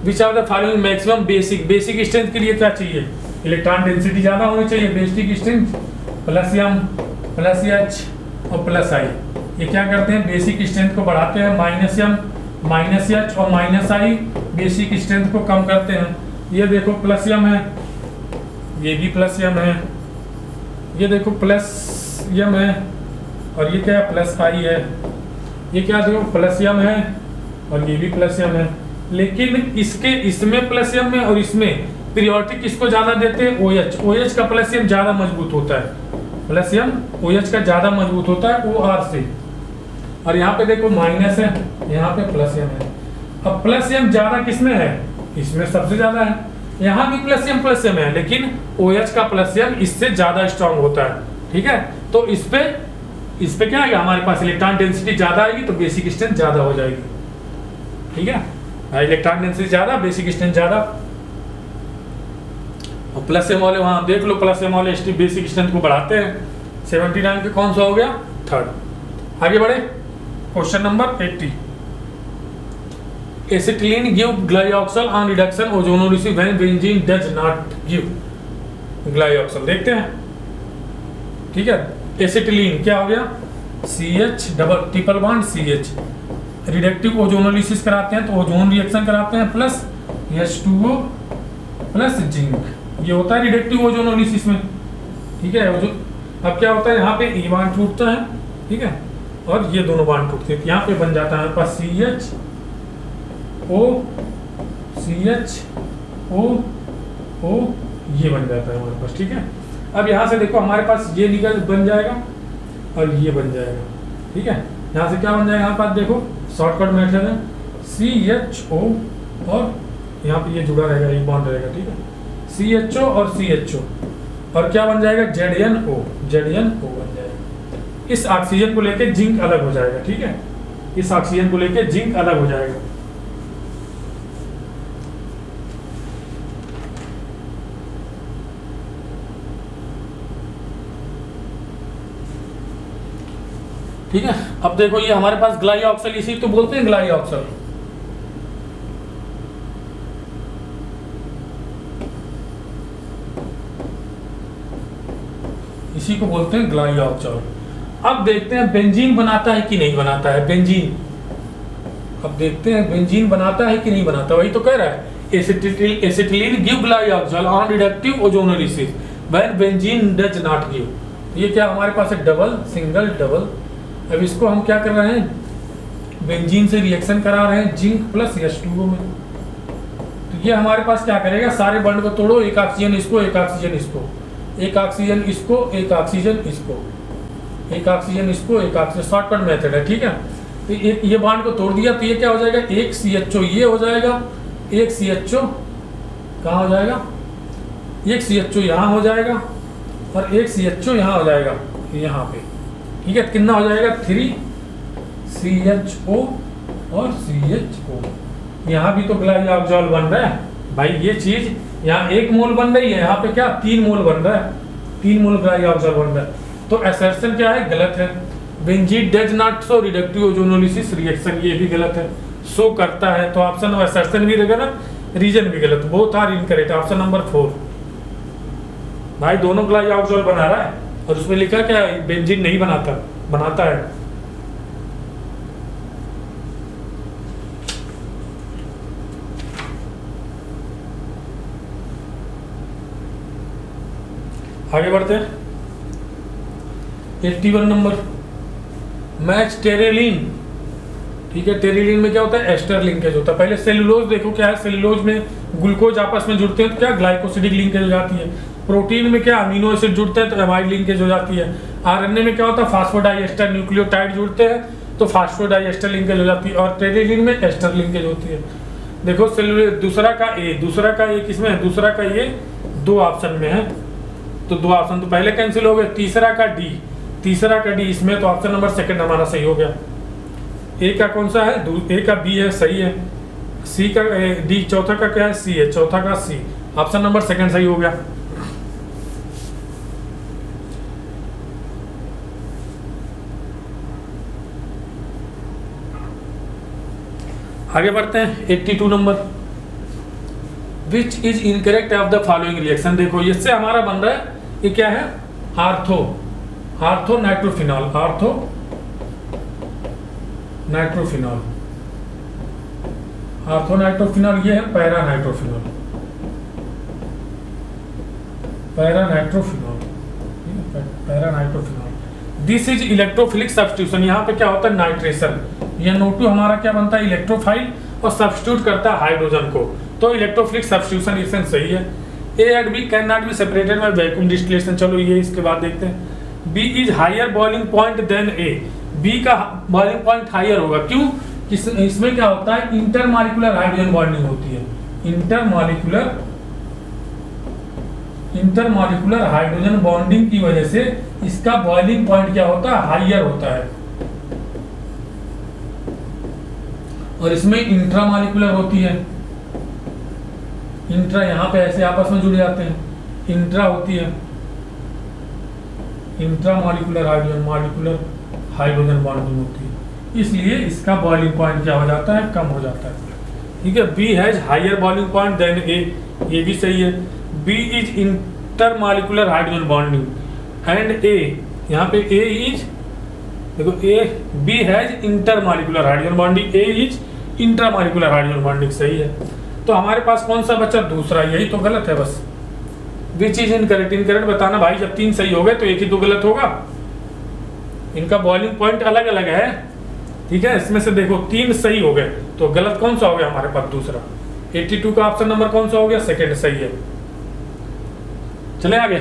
Which are the following maximum basic strength के लिए क्या चाहिए? इलेक्ट्रॉन डेंसिटी ज्यादा होनी चाहिए। Basic strength plus M plus H और प्लस आई। ये क्या करते हैं? बेसिक स्ट्रेंथ को बढ़ाते हैं, माइनस एम माइनस एच और माइनस आई बेसिक स्ट्रेंथ को कम करते हैं। ये देखो प्लस एम है, ये भी प्लस एम है, ये देखो प्लस एम है और ये क्या है? प्लस आई है। ये क्या देखो प्लस एम है और ये भी प्लस एम है। लेकिन इसमें प्लस एम है और इसमें पीरियोडिक किसको ज्यादा देते हैं? OH। OH का प्लस एम ज्यादा मजबूत होता है। प्लस एम OH का ज्यादा मजबूत होता है OR से। और यहाँ पे देखो माइनस है, यहाँ पे प्लस एम है। अब प्लस एम ज्यादा किसमें है? इसमें सबसे ज्यादा है। यहाँ भी प्लस एम है, लेकिन OH का प्लस एम इससे ज्यादा स्ट्रांग होता है। ठीक है, तो इस पे क्या आएगा? हमारे पास इलेक्ट्रॉन डेंसिटी ज्यादा आएगी तो बेसिक स्ट्रेंथ ज्यादा हो जाएगी। ठीक है, इलेक्ट्रॉन डेंसिटी ज्यादा, बेसिक स्ट्रेंथ ज्यादा। और प्लस एम वाले वहां देख लो, प्लस एम वाले बेसिक स्ट्रेंथ को बढ़ाते हैं। 79 पे कौन सा हो गया? थर्ड। आगे बढ़े question number 80। Acetylene give glyoxal on reduction ozonolysis when benzene does not give glyoxal. देखते हैं। ठीक है, एसिटिलीन क्या हो गया? CH double triple bond CH। Reductive ozonolysis कराते हैं तो ओजोन रिएक्शन कराते हैं प्लस H2O प्लस जिंक। ये होता है रिडक्टिव ओजोनोलिसिस में। ठीक है, अब क्या होता है? यहाँ पे E बॉन्ड टूटता है, ठीक है, और ये दोनों बॉन्ड टूटते हैं। यहाँ पे बन जाता है हमारे पास CHO ये बन जाता है हमारे पास। ठीक है, अब यहाँ से देखो हमारे पास ये निकल बन जाएगा और ये बन जाएगा। ठीक है, यहाँ से क्या बन जाएगा? यहाँ पास देखो शॉर्टकट मेथड है CHO और यहाँ पे ये जुड़ा रहेगा, एक बॉन्ड रहेगा। ठीक है, CHO और CHO और क्या बन जाएगा? ZnO बन जाएगा। इस ऑक्सीजन को लेके जिंक अलग हो जाएगा। ठीक है, इस ऑक्सीजन को लेके जिंक अलग हो जाएगा। ठीक है, अब देखो ये हमारे पास ग्लाइऑक्सल, इसी तो बोलते हैं ग्लाइऑक्सल। इसी को बोलते हैं ग्लाइऑक्सल। अब देखते हैं बेंजीन बनाता है कि नहीं बनाता है बेंजीन। अब देखते हैं बेंजीन बनाता है कि नहीं बनाता। वही तो कह रहा है acetylene give glyoxal on reductive ozonolysis when benzene does not give. ये क्या हमारे पास है? Double single double. अब इसको हम क्या कर रहे हैं? बेंजीन से रिएक्शन करा रहे हैं जिंक प्लस H2O में। तो ये हमारे पास क्या करेगा? सारे बॉन्ड को तोड़ो, एक ऑक्सीजन इसको, एक ऑक्सीजन इसको, एक ऑक्सीजन इसको, एक ऑक्सीजन इसको, एक ऑक्सीजन इसको, एक ऑक्सीजन। शॉर्टकट मेथड है। ठीक है, तो ये बॉन्ड को तोड़ दिया तो ये क्या हो जाएगा? एक CHO ये हो जाएगा, एक CHO कहाँ हो जाएगा? एक CHO यहाँ हो जाएगा और एक CHO यहाँ हो जाएगा, यहाँ पे। ठीक है, कितना हो जाएगा? 3 CHO और CHO। यहाँ भी तो ग्लाइऑक्सल बन रहा है भाई। ये चीज यहाँ 1 मोल बन रही है, यहाँ पे क्या 3 मोल बन रहा है, 3 मोल ग्लाइऑक्सल बन रहा है। तो असर्शन क्या है? गलत है। Benzene does not show reductive ozonolysis reaction, ये भी गलत है। शो करता है तो ऑप्शन असर्शन भी गलत, रीजन भी गलत, both are incorrect. Option number 4 भाई दोनों ग्लाइऑक्सल बना रहा है और उसमें लिखा क्या है? बेंजीन नहीं बनाता है। आगे बढ़ते हैं 81 नंबर। मैच टेरेलिन, ठीक है। टेरेलिन में क्या होता है, एस्टर लिंकेज होता है। पहले सेलुलोज देखो क्या है, सेलुलोज में ग्लूकोज आपस में जुड़ते हैं तो क्या ग्लाइकोसिडिक लिंकेज हो जाती है। प्रोटीन में क्या अमीनो एसिड जुड़ते हैं तो एमाइड लिंकेज हो जाती है। आरएनए में क्या होता है, फास्फोडाइएस्टर न्यूक्लियोटाइड जुड़ते हैं तो फास्फोडाइएस्टर लिंकेज हो जाती है। और टेरेलिन में एस्टर लिंकेज होती है। देखो सेलुलोज दूसरा का ए किसमें है, दूसरा का ये 2 ऑप्शन में है, तो 2 ऑप्शन तो पहले कैंसिल हो गए। तीसरा का डी इसमें, तो ऑप्शन नंबर सेकंड हमारा सही हो गया। ए का कौन सा है, ए का बी है, सही है। सी का डी, चौथा का क्या है, सी है, चौथा का सी, ऑप्शन नंबर सेकंड सही हो गया। आगे बढ़ते हैं 82 number. Which is incorrect of the following reaction. देखो इससे हमारा बन रहा है, ये क्या है, आर्थो नाइट्रोफिनॉल, आर्थोनाइट्रोफिनॉल, ये है para nitrophenol. This is electrophilic substitution. यहाँ पे क्या होता है, नाइट्रेशन, ये NO2 हमारा क्या बनता है, इलेक्ट्रोफाइल, और सब्स्टिट्यूट करता है हाइड्रोजन को, तो इलेक्ट्रोफिलिक सब्स्टिट्यूशन रिएक्शन सही है। A and B can not be separated by vacuum distillation. चलो ये इसके बाद देखते हैं। B is higher boiling point than A. B का बॉइलिंग पॉइंट हायर होगा, क्यों, इसमें क्या होता है, इंटरमॉलिक्यूलर हाइड्रोजन बॉन्डिंग होती है। इंटरमॉलिक्यूलर हाइड्रोजन बॉन्डिंग की वजह से इसका बॉइलिंग पॉइंट क्या होता है, हायर होता है। और इसमें इंट्रामॉलिक्यूलर होती है, इंट्रा यहाँ पे ऐसे आपस में जुड़ जाते हैं, इंट्रा होती है, इंट्रामॉलिक्यूलर हाइड्रोजन बॉन्डिंग होती है, इसलिए इसका बॉइलिंग पॉइंट क्या हो जाता है, कम हो जाता है। ठीक है, B has higher boiling point than A, ये भी सही है। B is intermolecular hydrogen bonding and A, यहाँ पे ए इज, देखो A, B has intermolecular hydrogen bonding, A is intramolecular hydrogen bonding, सही है। तो हमारे पास कौन सा बचा, दूसरा, यही तो गलत है बस। विच इज इनकरेक्ट बताना भाई, जब 3 सही हो गए तो एक ही तो गलत होगा। इनका बॉइलिंग पॉइंट अलग अलग है, ठीक है। इसमें से देखो 3 सही हो गए, तो गलत कौन सा हो गया हमारे पास, दूसरा। 82 का ऑप्शन नंबर कौन सा हो गया, सेकंड सही है। चले आगे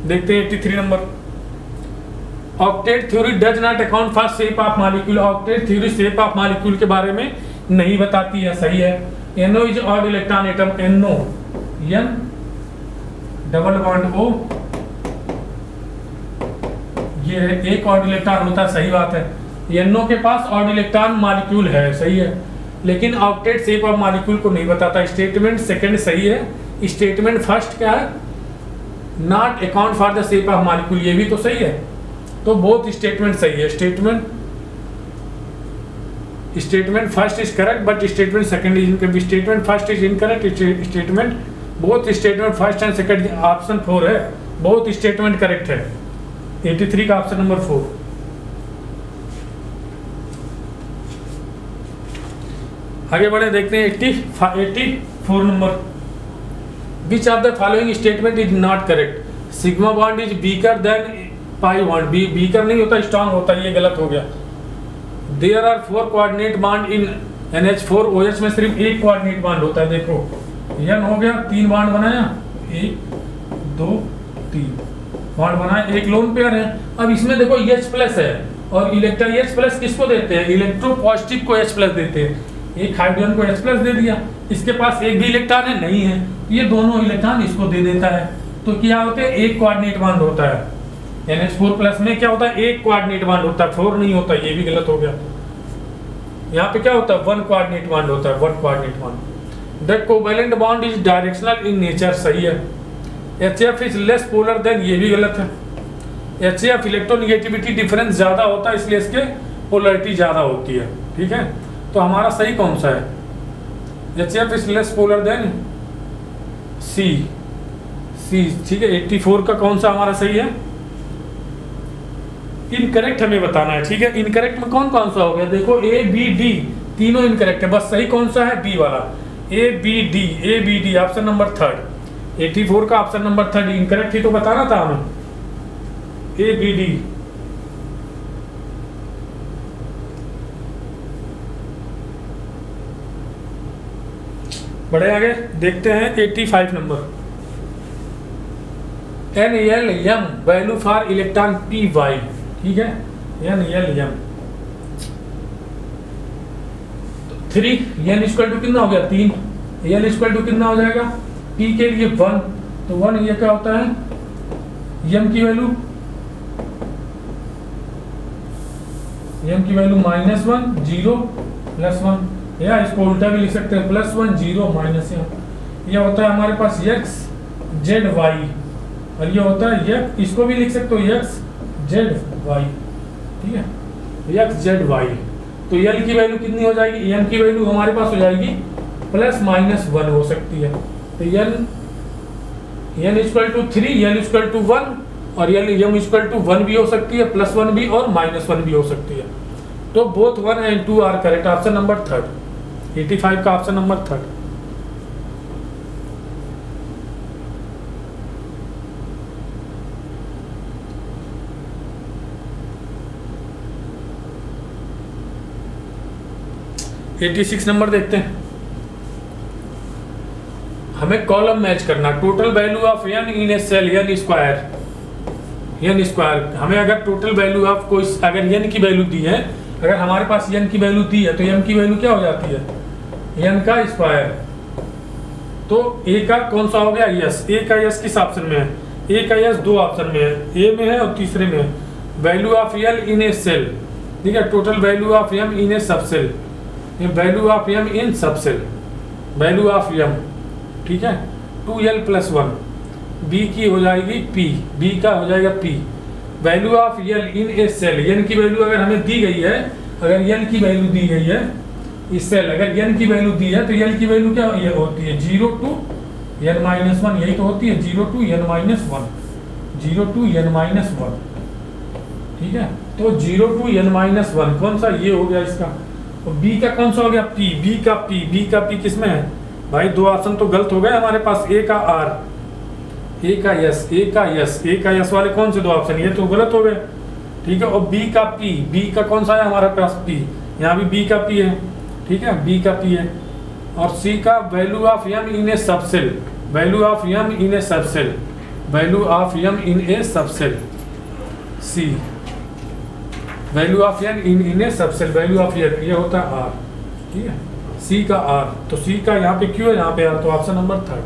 देखते हैं 83 number. Octet theory does not account for shape of molecule. Octet theory shape of molecule के बारे में नहीं बताती है, सही है। NO is odd electron atom, NO, N double bond O, ये है, एक ऑड इलेक्ट्रॉन होता है, सही बात है। NO के पास ऑड इलेक्ट्रॉन मॉलिक्यूल है, सही है, लेकिन ऑक्टेट शेप ऑफ मॉलिक्यूल को नहीं बताता। स्टेटमेंट सेकंड सही है। स्टेटमेंट फर्स्ट क्या है, not account for the shape of molecule, ये भी तो सही है। तो बोथ स्टेटमेंट सही है। Statement first is correct but statement second is incorrect. Statement first is incorrect, statement both statement first and second, option 4 है, बोथ स्टेटमेंट करेक्ट है। 83 का ऑप्शन नंबर 4। आगे बढ़े, देखते हैं 84 number. Which of the following statement is not correct. Sigma bond is weaker than pi bond, weaker नहीं होता, strong होता है, ये गलत हो गया। There are 4 coordinate bond in NH4, OH में सिर्फ 1 कोऑर्डिनेट बॉन्ड होता है। देखो N हो गया, 3 बॉन्ड बनाया, 1 2 3 बॉन्ड बनाया, एक लोन पेयर है। अब इसमें देखो H+ है, और इलेक्ट्रॉन H+ किसको देते हैं, इलेक्ट्रो पॉजिटिव को H+ देते हैं। एक हाइड्रोजन को H+ दे दिया, इसके पास एक भी इलेक्ट्रॉन है, नहीं है, ये दोनों इलेक्ट्रॉन इसको दे देता है। तो क्या होता है, एक कोऑर्डिनेट बॉन्ड होता है। NH4+ में क्या होता है, एक कोऑर्डिनेट बॉन्ड होता है, 4 नहीं होता, ये भी गलत हो गया। यहाँ पे क्या होता है, 1 कोऑर्डिनेट बॉन्ड होता है, 1 coordinate bond. The covalent bond is directional in nature, सही है। HF is less polar than, ये भी गलत है। HF इलेक्ट्रोनेगेटिविटी डिफरेंस ज्यादा होता है, इसलिए इसके पोलरिटी ज्यादा होती है, ठीक है। तो हमारा सही कौन सा है, HF is less polar than C, ठीक है। 84 का कौन सा हमारा सही है, इनकरेक्ट हमें बताना है, ठीक है। इनकरेक्ट में कौन कौन सा हो गया, देखो A B D तीनों इनकरेक्ट है, बस सही कौन सा है, B वाला, A B D option number 3। 84 का ऑप्शन नंबर 3 इनकरेक्ट ही तो बताना था हमें, A B D। बढ़े आगे देखते हैं 85 number. NLM value for electron Py, ठीक है, NLM 3, n इक्वल टू कितना हो गया 3, l इक्वल टू कितना हो जाएगा p के लिए 1, तो 1 ये क्या होता है m की वैल्यू -1 0 +1, या इसको उल्टा भी लिख सकते हैं +1 0 -1। ये होता है हमारे पास x z y, और ये होता है x, इसको भी लिख सकते हो x z y, ठीक है, x z y। तो l की वैल्यू कितनी हो जाएगी, m की वैल्यू हमारे पास हो जाएगी +-1 हो सकती है। तो n equal to 3, l equal to 1 और m इक्वल टू 1 भी हो सकती है, +1 भी और -1 भी हो सकती है। तो both 1 and 2 are correct, option number 3, 85 का ऑप्शन नंबर 3। नंबर देखते हैं। हमें कॉलम मैच करना, total value of n in a cell n square. हमें अगर टोटल वैल्यू ऑफ कोई अगर n की वैल्यू दी है, अगर हमारे पास n की वैल्यू दी है तो m की वैल्यू क्या हो जाती है n का स्क्वायर। तो a का कौन सा हो गया यस, a का यस किस ऑप्शन में है, a का यस 2 ऑप्शन में है, a में है और तीसरे में है। Value of l in a cell, ठीक है, total value of m in a subcell, ये value of m in subcell, value of m, ठीक है, 2l + 1, b की हो जाएगी p, b का हो जाएगा p। Value of l in a cell, n की वैल्यू अगर हमें दी गई है, अगर n की वैल्यू दी गई है इस सेल, अगर n की वैल्यू दी है तो l की वैल्यू क्या ये होती है 0 to n - 1, यही तो होती है 0 to n - 1, 0 to n - 1, ठीक है। तो 0 to n - 1 कौन सा ये हो गया इसका, और b का कौन सा हो गया p, b का p किसमें है भाई, 2 ऑप्शन तो गलत हो गए हमारे पास, a का r, a का यस वाले कौन से 2 ऑप्शन, ये तो गलत हो गए, ठीक है। और b का का कौन सा है हमारे पास p, यहाँ भी b का p है, ठीक है, b का p है। और c का value of m in a subshell, value of m in a subshell, value of m in a subshell c, value of n in a subshell, value of ये होता है r, ठीक है, c का r। तो c का यहाँ पे क्यों है, यहाँ पे r, तो ऑप्शन नंबर 3,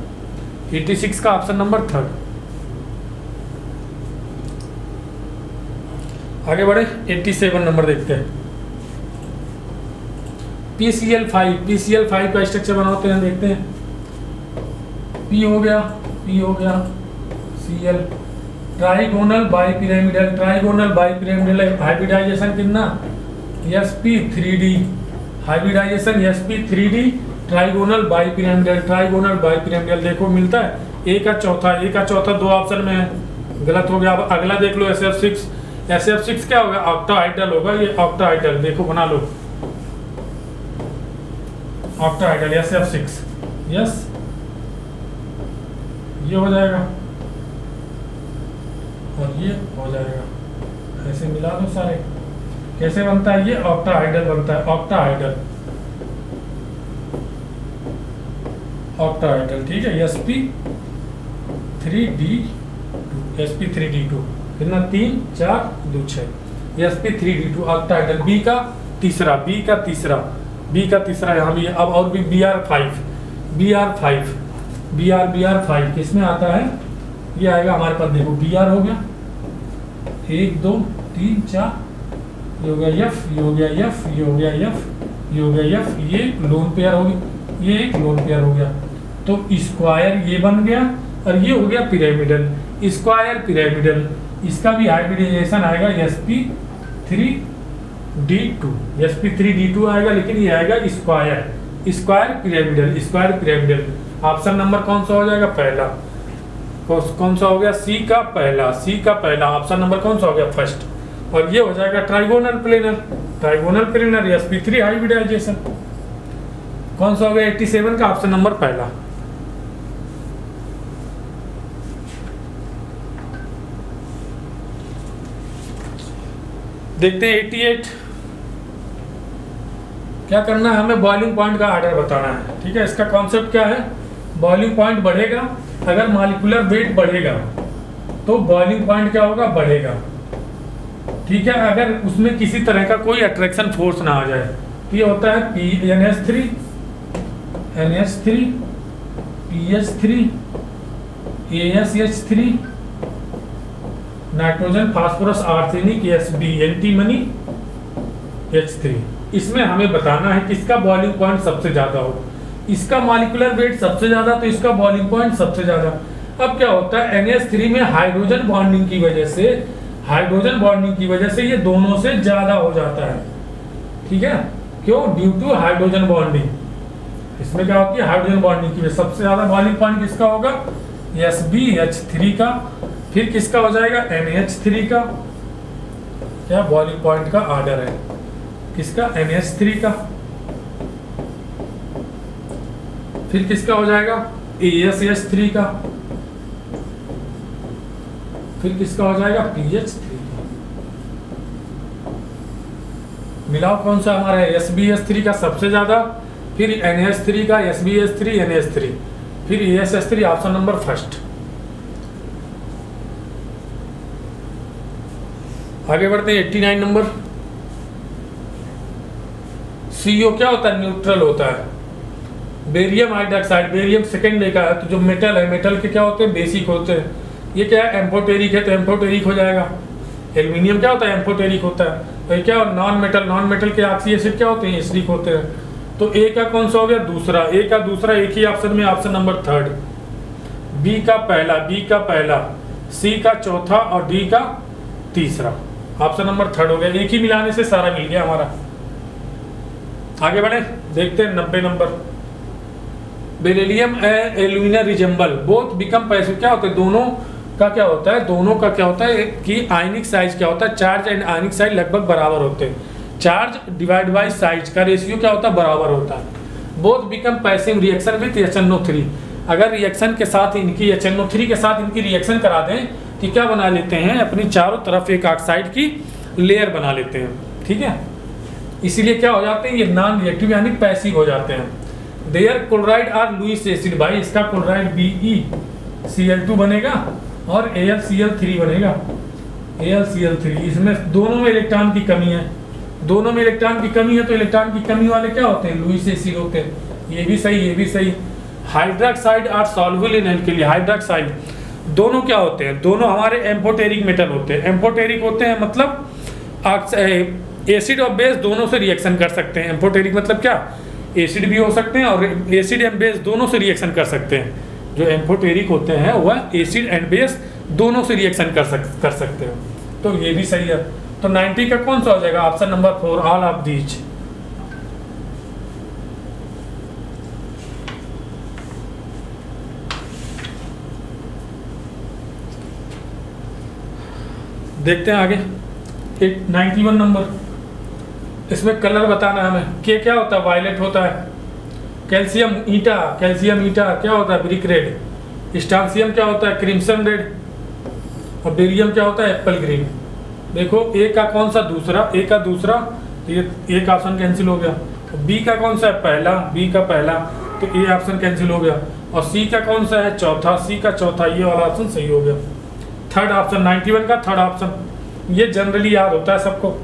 86 का ऑप्शन नंबर 3। आगे बढ़े 87 नंबर देखते हैं। PCl5 का स्ट्रक्चर बनाते हैं, देखते हैं। P हो गया Cl, ट्राइगोनल बाइपिरामिडल हाइब्रिडाइजेशन कितना sp3d, hybridisation sp3d, trigonal bipyramidal देखो मिलता है a का चौथा 2 ऑप्शन में है, गलत हो गया। अब अगला देख लो SF6 क्या होगा, ऑक्टाहाइड्रल होगा, ये ऑक्टाहाइड्रल देखो बना लो, ऑक्टाहाइड्रल SF6, यस ये हो जाएगा और ये हो जाएगा, ऐसे मिला दो सारे। कैसे बनता है ये, ऑक्टाहाइड्रल बनता है, ऑक्टाहाइड्रल, ठीक है, sp3d2 कितना 3 4 2 6, sp3d2 ऑक्टाहाइड्रल। b का तीसरा यहाँ भी, अब और भी Br5 किसमें आता है, ये आएगा हमारे पास, देखो Br हो गया 1 2 3 4, ये हो गया F, ये हो गया F, ये हो गया F, ये हो गया F, ये लोन पेयर हो गया, ये एक लोन पेयर हो गया। तो स्क्वायर ये बन गया और ये हो गया पिरामिडल, स्क्वायर पिरामिडल। इसका भी हाइब्रिडाइजेशन आएगा sp3d2 आएगा, लेकिन ये आएगा स्क्वायर पिरामिडल। ऑप्शन नंबर कौन सा हो जाएगा, पहला, कौन सा हो गया, C का पहला, ऑप्शन नंबर कौन सा हो गया, फर्स्ट। और ये हो जाएगा ट्राइगोनल प्लेनर sp3 हाइब्रिडाइजेशन, कौन सा हो गया 87 का ऑप्शन नंबर पहला। देखते हैं 88 क्या करना है, हमें बॉइलिंग पॉइंट का ऑर्डर बताना है। ठीक है, इसका कॉन्सेप्ट क्या है, बॉइलिंग पॉइंट बढ़ेगा, अगर मॉलिक्यूलर वेट बढ़ेगा तो बॉइलिंग पॉइंट क्या होगा, बढ़ेगा। ठीक है, अगर उसमें किसी तरह का कोई अट्रैक्शन फोर्स ना आ जाए तो ये होता है NH3 PH3 ASH3 nitrogen phosphorus arsenic Sb antimony H3। इसमें हमें बताना है किसका बॉइलिंग पॉइंट सबसे ज्यादा हो। इसका मॉलिक्यूलर वेट सबसे ज्यादा तो इसका बॉइलिंग पॉइंट सबसे ज्यादा। अब क्या होता है, NH3 में हाइड्रोजन बॉन्डिंग की वजह से ये दोनों से ज्यादा हो जाता है। ठीक है, क्यों, ड्यू टू हाइड्रोजन बॉन्डिंग। इसमें क्या होती है, हाइड्रोजन बॉन्डिंग की वजह से सबसे ज्यादा बॉइलिंग पॉइंट किसका होगा, SbH3 का। फिर किसका हो जाएगा, NH3 का। क्या बॉइलिंग पॉइंट का ऑर्डर है, किसका, NH3 का। फिर किसका हो जाएगा, ASH3 का। फिर किसका हो जाएगा, PH3 का। मिलाओ कौन सा हमारा है, SbH3 का सबसे ज्यादा, फिर NH3 का, SbH3 NH3, फिर ASH3, ऑप्शन नंबर फर्स्ट। आगे बढ़ते हैं 89 नंबर। CO क्या होता है, न्यूट्रल होता है। Barium hydroxide, barium second day का है, तो जो मेटल है, मेटल के क्या होते हैं, बेसिक होते हैं। ये क्या है, एम्फोटेरिक है, तो एम्फोटेरिक हो जाएगा। एल्यूमिनियम क्या होता है, एम्फोटेरिक होता है। तो ये क्या, नॉन मेटल के ऑक्सी एसिड क्या होते हैं, एसिडिक होते हैं। तो ए का कौन सा हो गया, दूसरा। ए का दूसरा एक ही ऑप्शन में, ऑप्शन नंबर थर्ड। बी का पहला, सी का चौथा और डी का तीसरा, ऑप्शन नंबर थर्ड हो गया। एक ही मिलाने से सारा मिल गया हमारा। आगे बढ़े, देखते हैं 90 number. Beryllium and aluminium resemble both become passive. क्या होता है, दोनों का क्या होता है कि आयनिक साइज क्या होता है, चार्ज एंड आयनिक साइज लगभग बराबर होते हैं। चार्ज डिवाइड बाय साइज का रेशियो क्या होता है, बराबर होता है। Both become passive reaction with HNO3। अगर रिएक्शन के साथ इनकी HNO3 के साथ इनकी रिएक्शन करा दें तो क्या बना लेते हैं, अपनी चारों तरफ एक ऑक्साइड की लेयर बना लेते हैं। ठीक है, इसीलिए क्या हो जाते हैं, ये नॉन रिएक्टिव यानी पैसिव हो जाते हैं। Their chloride are Lewis acid, भाई इसका क्लोराइड BeCl2 बनेगा और AlCl3 बनेगा। AlCl3, इसमें दोनों में इलेक्ट्रॉन की कमी है। दोनों में इलेक्ट्रॉन की कमी है, तो इलेक्ट्रॉन की कमी वाले क्या होते हैं, लुईस एसिड होते हैं। ये भी सही। Hydroxide are soluble in alkali. Hydroxide दोनों क्या होते हैं, दोनों हमारे एम्फोटेरिक मेटल होते हैं। एम्फोटेरिक होते हैं मतलब एसिड और बेस दोनों से रिएक्शन कर सकते हैं। एम्फोटेरिक मतलब क्या, एसिड भी हो सकते हैं और एसिड एंड बेस दोनों से रिएक्शन कर सकते हैं। जो एम्फोटेरिक होते हैं वह एसिड एंड बेस दोनों से रिएक्शन कर सकते हैं। तो ये भी सही है। तो 90 का कौन सा हो जाएगा, option number 4, all of these. देखते हैं आगे 91 नंबर। इसमें कलर बताना है हमें। के क्या होता है, वायलेट होता है। कैल्शियम ईटा क्या होता है, ब्रिक रेड। स्टांसियम क्या होता है, क्रिम्सन रेड। और बेरियम क्या होता है, एप्पल ग्रीन। देखो ए का कौन सा, दूसरा। ए का दूसरा, तो ये एक ऑप्शन कैंसिल हो गया। बी का कौन सा है, पहला। बी का पहला, तो ए ऑप्शन कैंसिल हो गया। और सी का कौन सा है, चौथा। सी का चौथा, ये वाला ऑप्शन सही हो गया। थर्ड ऑप्शन 91 का थर्ड ऑप्शन, ये जनरली याद होता है सबको।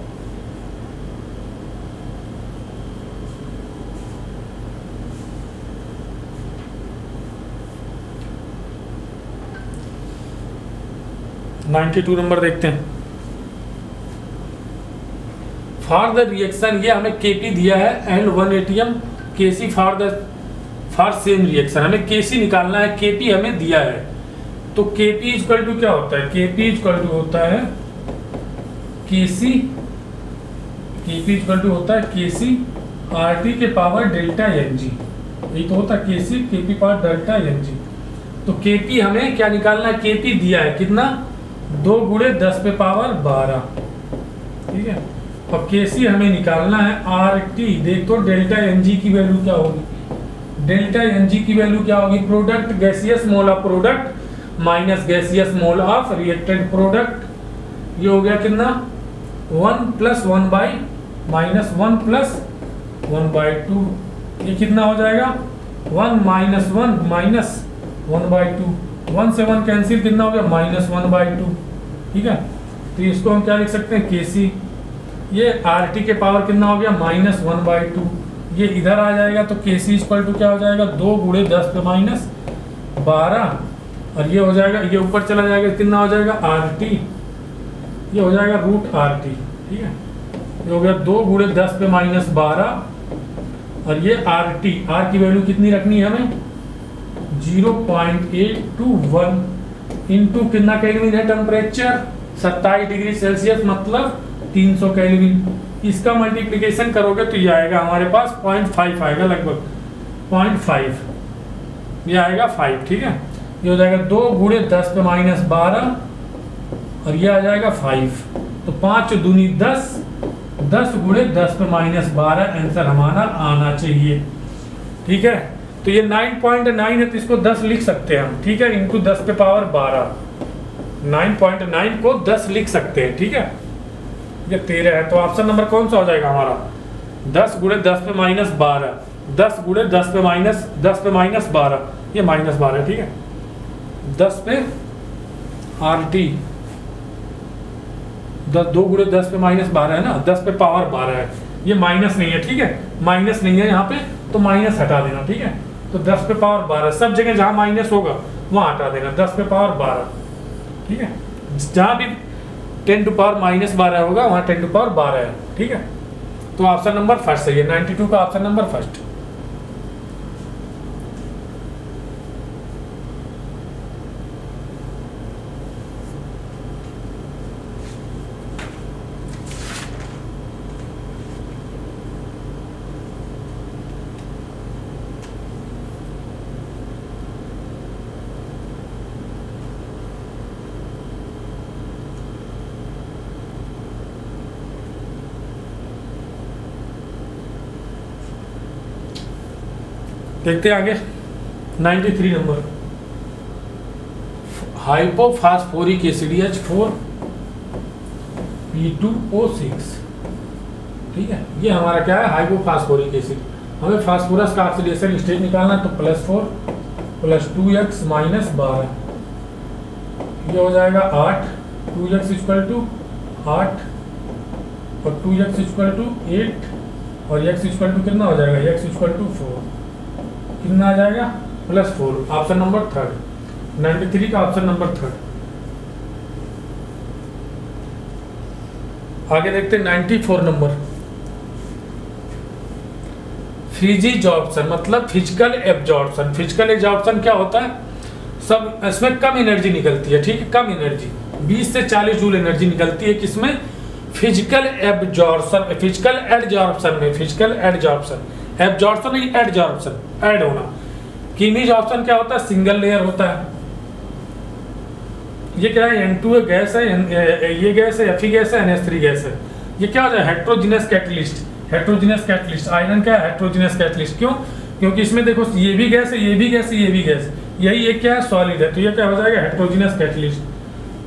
(92) नंबर देखते हैं। फॉर द रिएक्शन, ये हमें Kp दिया है and 1 ATM Kc for same reaction. हमें Kc निकालना है, Kp हमें दिया है। तो Kp इक्वल टू क्या होता है, Kp इक्वल टू होता है Kc Kc RT के पावर डेल्टा Ng। यही तो होता है Kc Kp power delta Ng। तो Kp हमें क्या निकालना है, Kp दिया है कितना, 2 × 10⁻12। ठीक है, और Kc हमें निकालना है RT। देख तो डेल्टा Ng की वैल्यू क्या होगी, डेल्टा Ng की वैल्यू क्या होगी, product gaseous mole of product minus gaseous mole of reacted product. ये हो गया कितना, 1 + 1 / -1 + 1/2, ये कितना हो जाएगा 1 माइनस 1 माइनस 1/2, 1 से 1 कैंसिल, कितना हो गया -1/2। ठीक है, तो इसको हम क्या लिख सकते हैं KC। ये RT के पावर कितना हो गया -1/2, ये इधर आ जाएगा तो KC इक्वल टू क्या हो जाएगा 2 × 10⁻12, और ये हो जाएगा, ये ऊपर चला जाएगा, कितना हो जाएगा RT, ये हो जाएगा √RT। ठीक है, ये हो गया 2 × 10⁻12, और ये RT, R की वैल्यू कितनी रखनी है हमें 0.821 इंटू कितना केल्विन है टेम्परेचर 27 डिग्री सेल्सियस, मतलब 300 केल्विन। इसका मल्टीप्लिकेशन करोगे तो ये आएगा हमारे पास 0.5 आएगा, लगभग 0.5, ये आएगा 5। ठीक है, ये हो जाएगा 2 × 10⁻12, और ये आ जाएगा 5, तो 5 दूनी 10, 10 × 10⁻12 आंसर हमारा आना चाहिए। ठीक है, तो ये 9.9 है तो इसको 10 लिख सकते हैं हम। ठीक है, इंटू 10⁻12, 9.9 को 10 लिख सकते हैं। ठीक है, ये 13 है, तो ऑप्शन नंबर कौन सा हो जाएगा हमारा 10 × 10⁻12, 10 × 10⁻12, ये -12। ठीक है, 10 पे RT 2 × 10⁻12 है ना, 10 पे पावर 12 है, ये माइनस नहीं है। ठीक है, माइनस नहीं है यहाँ पे, तो माइनस हटा देना। ठीक है, तो 10 पे पावर 12, सब जगह जहाँ माइनस होगा वहाँ हटा देना, 10 पे पावर 12। ठीक है, जहाँ भी 10 टू पावर -12 होगा वहाँ 10 टू पावर 12 है। ठीक है, तो ऑप्शन नंबर फर्स्ट है, ये 92 का ऑप्शन नंबर फर्स्ट। देखते हैं आगे 93 नंबर, हाइपोफास्फोरिक एसिड H4 P2O6। ठीक है, ये हमारा क्या है हाइपोफास्फोरिक एसिड। हमें फास्फोरस का ऑक्सीडेशन स्टेट निकालना है, तो +4 + 2x - 12, ये हो जाएगा 8, 2x = 8 और 2x = 8, और x = कितना हो जाएगा x = 4, कितना आ जाएगा +4। ऑप्शन नंबर थर्ड, 93 का ऑप्शन नंबर थर्ड। आगे देखते हैं 94 नंबर, फिजिजॉर्प्शन मतलब फिजिकल एब्जॉर्प्शन। फिजिकल एब्जॉर्प्शन क्या होता है, सब इसमें कम एनर्जी निकलती है। ठीक है, कम एनर्जी 20 से 40 जूल एनर्जी निकलती है, किसमें फिजिकल एब्जॉर्प्शन, फिजिकल एडजॉर्प्शन में, फिजिकल एडजॉर्प्शन, एब्जॉर्प्शन नहीं एडजॉर्प्शन, ऐड होना। कीमीज ऑप्शन क्या होता है, सिंगल लेयर होता है। ये क्या है N2 गैस है, ये गैस है, Fe गैस है, NH3 गैस है। ये क्या होता है heterogeneous catalyst, heterogeneous catalyst. Iron क्या है हेट्रोजीनियस कैटलिस्ट, क्यों, क्योंकि इसमें देखो ये भी गैस है, ये भी गैस है, ये भी गैस, यही एक क्या है सॉलिड है, तो ये क्या हो जाएगा heterogeneous catalyst.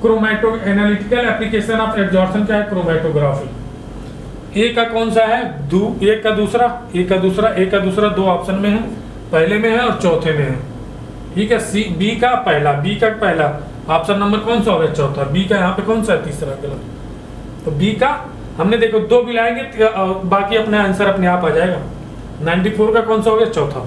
Chromato analytical application of absorption क्या है क्रोमैटोग्राफी। ए का कौन सा है एक का दूसरा, एक का दूसरा, एक का दूसरा, दो ऑप्शन में है, पहले में है और चौथे में है। ठीक है, सी बी का पहला, बी का पहला ऑप्शन नंबर कौन सा होगा चौथा, बी का यहाँ पे कौन सा है तीसरा गलत, तो बी का हमने देखो दो मिलाएंगे बाकी अपने आंसर अपने आप आ जाएगा। 94 का कौन सा हो गया चौथा।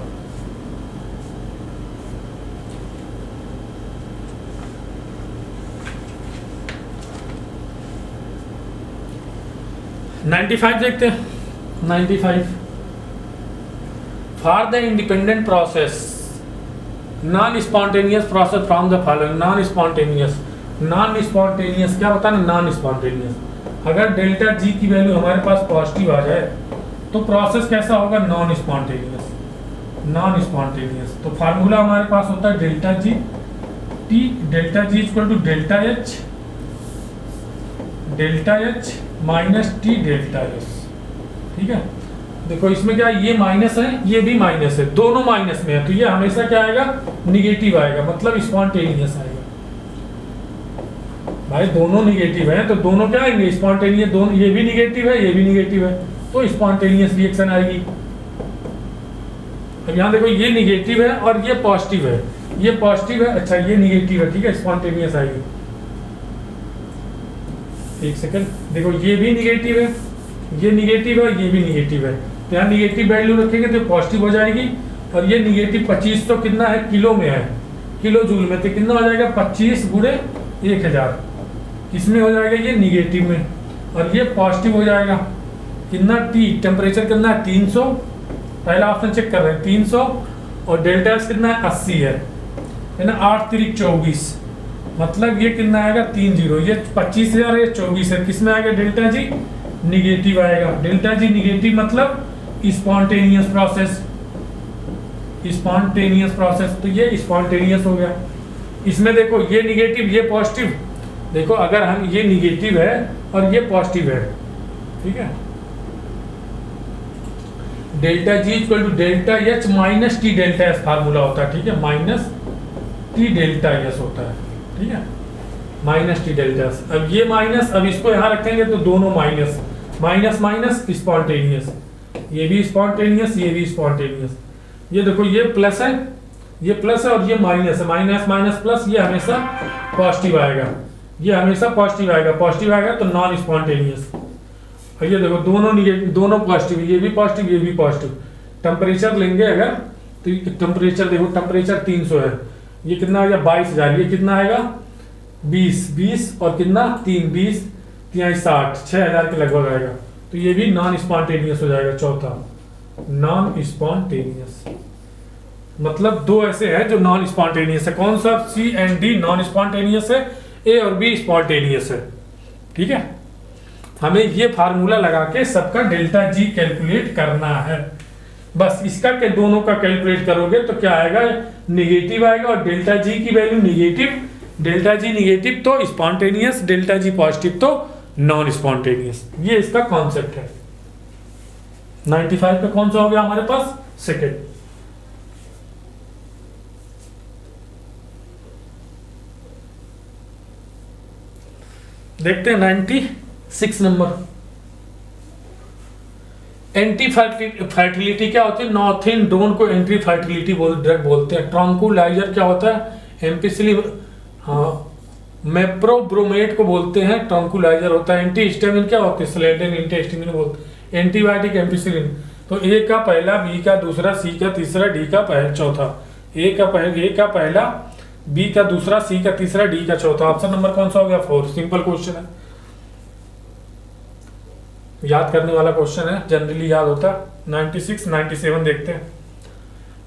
देखते हैं 95 for the independent process non spontaneous process from the following. Non spontaneous क्या होता है ना, नॉन स्पॉन्टेनियस। अगर डेल्टा जी की वैल्यू हमारे पास पॉजिटिव आ जाए तो प्रोसेस कैसा होगा नॉन स्पॉन्टेनियस। तो फार्मूला हमारे पास होता है delta G T, delta G equal to delta H minus T delta S. ठीक है, देखो इसमें क्या ये माइनस है ये भी माइनस है, दोनों माइनस में है, तो ये हमेशा क्या आएगा निगेटिव आएगा, मतलब स्पॉन्टेनियस आएगा। भाई दोनों निगेटिव है तो दोनों क्या आएंगे स्पॉन्टेनियस, दोनों ये भी निगेटिव है ये भी निगेटिव है, तो स्पॉन्टेनियस रिएक्शन आएगी। अब यहाँ देखो ये निगेटिव है और ये पॉजिटिव है, ये पॉजिटिव है, अच्छा ये निगेटिव है, ठीक है, स्पॉन्टेनियस आएगी। एक सेकंड, देखो ये भी निगेटिव है, ये निगेटिव है, ये भी निगेटिव है, तो यहाँ निगेटिव वैल्यू रखेंगे तो पॉजिटिव हो जाएगी। और ये निगेटिव 25 तो कितना है, किलो में है, किलो जूल में, तो कितना हो जाएगा 25 गुणे 1000, इसमें हो जाएगा ये निगेटिव में, और ये पॉजिटिव हो जाएगा कितना, टी टेम्परेचर कितना है 300, पहला ऑप्शन चेक कर रहे हैं 300, और डेल्टा एस कितना है 80 है ना, 8 तिरिक 24, मतलब ये कितना आएगा 30, ये 25,000 है, 24 है, किस में आएगा डेल्टा जी, निगेटिव आएगा। डेल्टा जी निगेटिव मतलब स्पॉन्टेनियस प्रोसेस, स्पॉन्टेनियस प्रोसेस, तो ये स्पॉन्टेनियस हो गया। इसमें देखो ये निगेटिव ये पॉजिटिव, देखो अगर हम ये निगेटिव है और ये पॉजिटिव है, ठीक है, delta G equal to delta H minus T delta S formula होता है, ठीक है, माइनस टी डेल्टा एस होता है, ठीक है, माइनस टी डेल्टा एस। अब ये माइनस, अब इसको यहाँ रखेंगे तो दोनों माइनस, माइनस माइनस स्पॉन्टेनियस, ये भी स्पॉन्टेनियस, ये भी स्पॉन्टेनियस। ये देखो ये प्लस है, ये प्लस है, और ये माइनस है, माइनस माइनस प्लस, ये हमेशा पॉजिटिव आएगा, ये हमेशा पॉजिटिव आएगा, पॉजिटिव आएगा तो नॉन स्पॉन्टेनियस। और ये देखो दोनों निगेटिव, दोनों पॉजिटिव, ये भी पॉजिटिव, ये भी पॉजिटिव। टेम्परेचर लेंगे अगर तो टेम्परेचर देखो, टेम्परेचर 300 है, ये कितना आएगा 22,000, ये कितना आएगा 20 और कितना 20 60, 6,000 के लगभग आएगा, तो ये भी नॉन स्पॉन्टेनियस हो जाएगा। चौथा नॉन स्पॉन्टेनियस, मतलब दो ऐसे हैं जो नॉन स्पॉन्टेनियस है, कौन सा, सी एंड डी नॉन स्पॉन्टेनियस है, ए और बी स्पॉन्टेनियस है, ठीक है। हमें ये फार्मूला लगा के सबका डेल्टा जी कैलकुलेट करना है, बस इसका के दोनों का कैलकुलेट करोगे तो क्या आएगा, निगेटिव आएगा, और डेल्टा जी की value negative, delta G negative तो स्पॉन्टेनियस, डेल्टा जी पॉजिटिव तो नॉन स्पॉन्टेनियस। ये इसका कॉन्सेप्ट है। 95 पे कौन सा हो गया हमारे पास, सेकेंड। देखते हैं 96 नंबर, एंटी फर्टिलिटी क्या होती है, नॉर्थिनडोन को एंटी फर्टिलिटी ड्रग बोलते हैं। ट्रॉन्कुलाइजर क्या होता है, एम्पिसिलिन, हाँ, मेप्रोब्रोमेट को बोलते हैं, ट्रॉन्कुलाइजर होता है। एंटी हिस्टामिन क्या होते हैं, स्लेडेन, एंटीहिस्टामिन बोलते हैं। एंटीबायोटिक एम्पिसिलिन, तो ए का पहला, बी का दूसरा, सी का तीसरा, डी का चौथा। ए का पहला, बी का दूसरा, सी का तीसरा, डी का चौथा। ऑप्शन नंबर कौन सा हो गया, 4। सिंपल क्वेश्चन है, याद करने वाला क्वेश्चन है, जनरली याद होता है। 96 97 देखते हैं।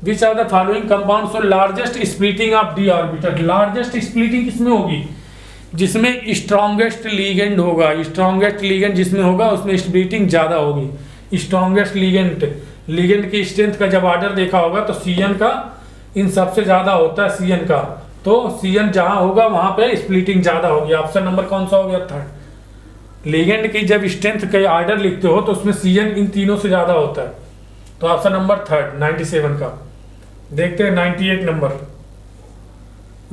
Which are the following compound show largest splitting of d orbital, largest splitting किसमें होगी, जिसमें स्ट्रॉन्गेस्ट लीगेंड होगा, स्ट्रॉन्गेस्ट लीगेंड जिसमें होगा उसमें स्प्लिटिंग ज्यादा होगी। स्ट्रॉन्गेस्ट लीगेंड की स्ट्रेंथ का जब ऑर्डर देखा होगा तो सीएन का इन सबसे ज्यादा होता है, सीएन का, तो सीएन जहां होगा वहां पे स्प्लिटिंग ज्यादा होगी। ऑप्शन नंबर कौन सा हो गया, 3rd। लीगेंड की जब स्ट्रेंथ का ऑर्डर लिखते हो तो उसमें सीएन इन तीनों से ज्यादा होता है, तो ऑप्शन नंबर 3rd 97 का। देखते हैं 98 number,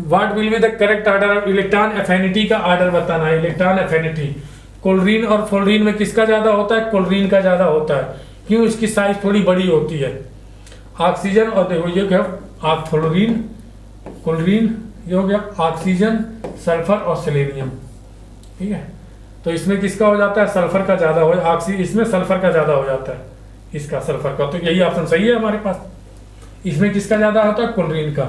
what will be the correct order of electron affinity का ऑर्डर बताना है। इलेक्ट्रॉन एफिनिटी क्लोरीन और फ्लोरीन में किसका ज्यादा होता है, क्लोरीन का ज्यादा होता है, क्यों, इसकी साइज थोड़ी बड़ी होती है। ऑक्सीजन और देखो ये क्या, आप फ्लोरीन, क्लोरीन, ये हो गया ऑक्सीजन, सल्फर और सेलेनियम, ठीक है। तो इसमें किसका हो जाता है, सल्फर का ज्यादा हो, इसमें सल्फर का ज्यादा हो जाता है, इसका सल्फर का, तो यही ऑप्शन सही है हमारे पास। इसमें किसका ज्यादा होता है, क्लोरीन का।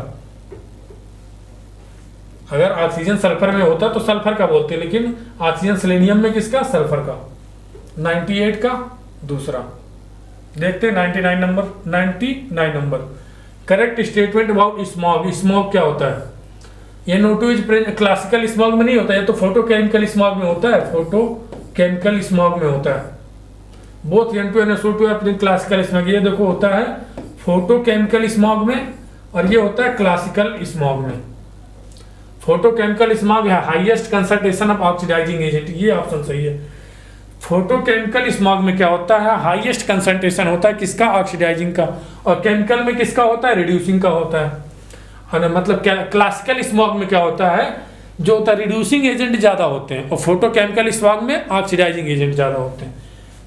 अगर ऑक्सीजन सल्फर में होता तो सल्फर का बोलते, लेकिन ऑक्सीजन सेलेनियम में किसका, सल्फर का। 98 का दूसरा। देखते हैं 99 number. 99 number, correct statement about smog. Smog क्या होता है, NO2 इज क्लासिकल स्मॉग में नहीं होता, ये तो फोटोकेमिकल स्मॉग में होता है, फोटोकेमिकल स्मॉग में होता है। बोथ N2 and SO2 है क्लासिकल स्मॉग। ये देखो होता है फोटोकेमिकल स्मॉग में, और ये होता है क्लासिकल स्मॉग में। फोटोकेमिकल स्मॉग है highest concentration of oxidising agent, ये ऑप्शन सही है। फोटोकेमिकल स्मॉग में क्या होता है, हाईएस्ट कंसंट्रेशन होता है किसका, ऑक्सीडाइजिंग का, और केमिकल में किसका होता है, रिड्यूसिंग का होता है। मतलब क्लासिकल स्मॉग में क्या होता है, जो होता है रिड्यूसिंग एजेंट ज्यादा होते हैं, और फोटोकेमिकल स्मॉग में ऑक्सीडाइजिंग एजेंट ज्यादा होते हैं।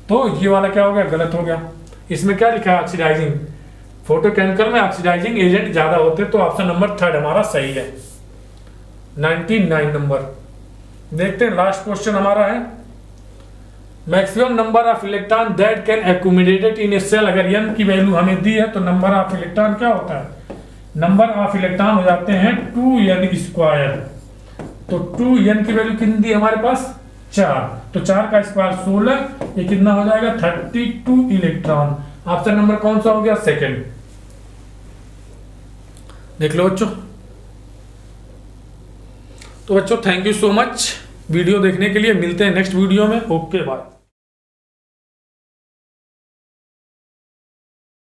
तो ये वाला क्या हो गया, गलत हो गया। इसमें क्या लिखा है, ऑक्सीडाइजिंग, फोटोकेमिकल में ऑक्सीडाइजिंग एजेंट ज्यादा होते, तो ऑप्शन नंबर 3 हमारा सही है। 99 नंबर। देखते हैं लास्ट क्वेश्चन हमारा है, maximum number of electron that can accumulated in a cell. अगर n की वैल्यू हमें दी है तो नंबर ऑफ इलेक्ट्रॉन क्या होता है, नंबर ऑफ इलेक्ट्रॉन हो जाते हैं 2n स्क्वायर। तो 2n की वैल्यू कितनी दी हमारे पास, 4, तो 4 का स्क्वायर 16, ये कितना हो जाएगा 32 इलेक्ट्रॉन। ऑप्शन नंबर कौन सा हो गया, सेकंड। देख लो बच्चों। तो बच्चों thank you so much video देखने के लिए, मिलते हैं नेक्स्ट वीडियो में। Okay bye.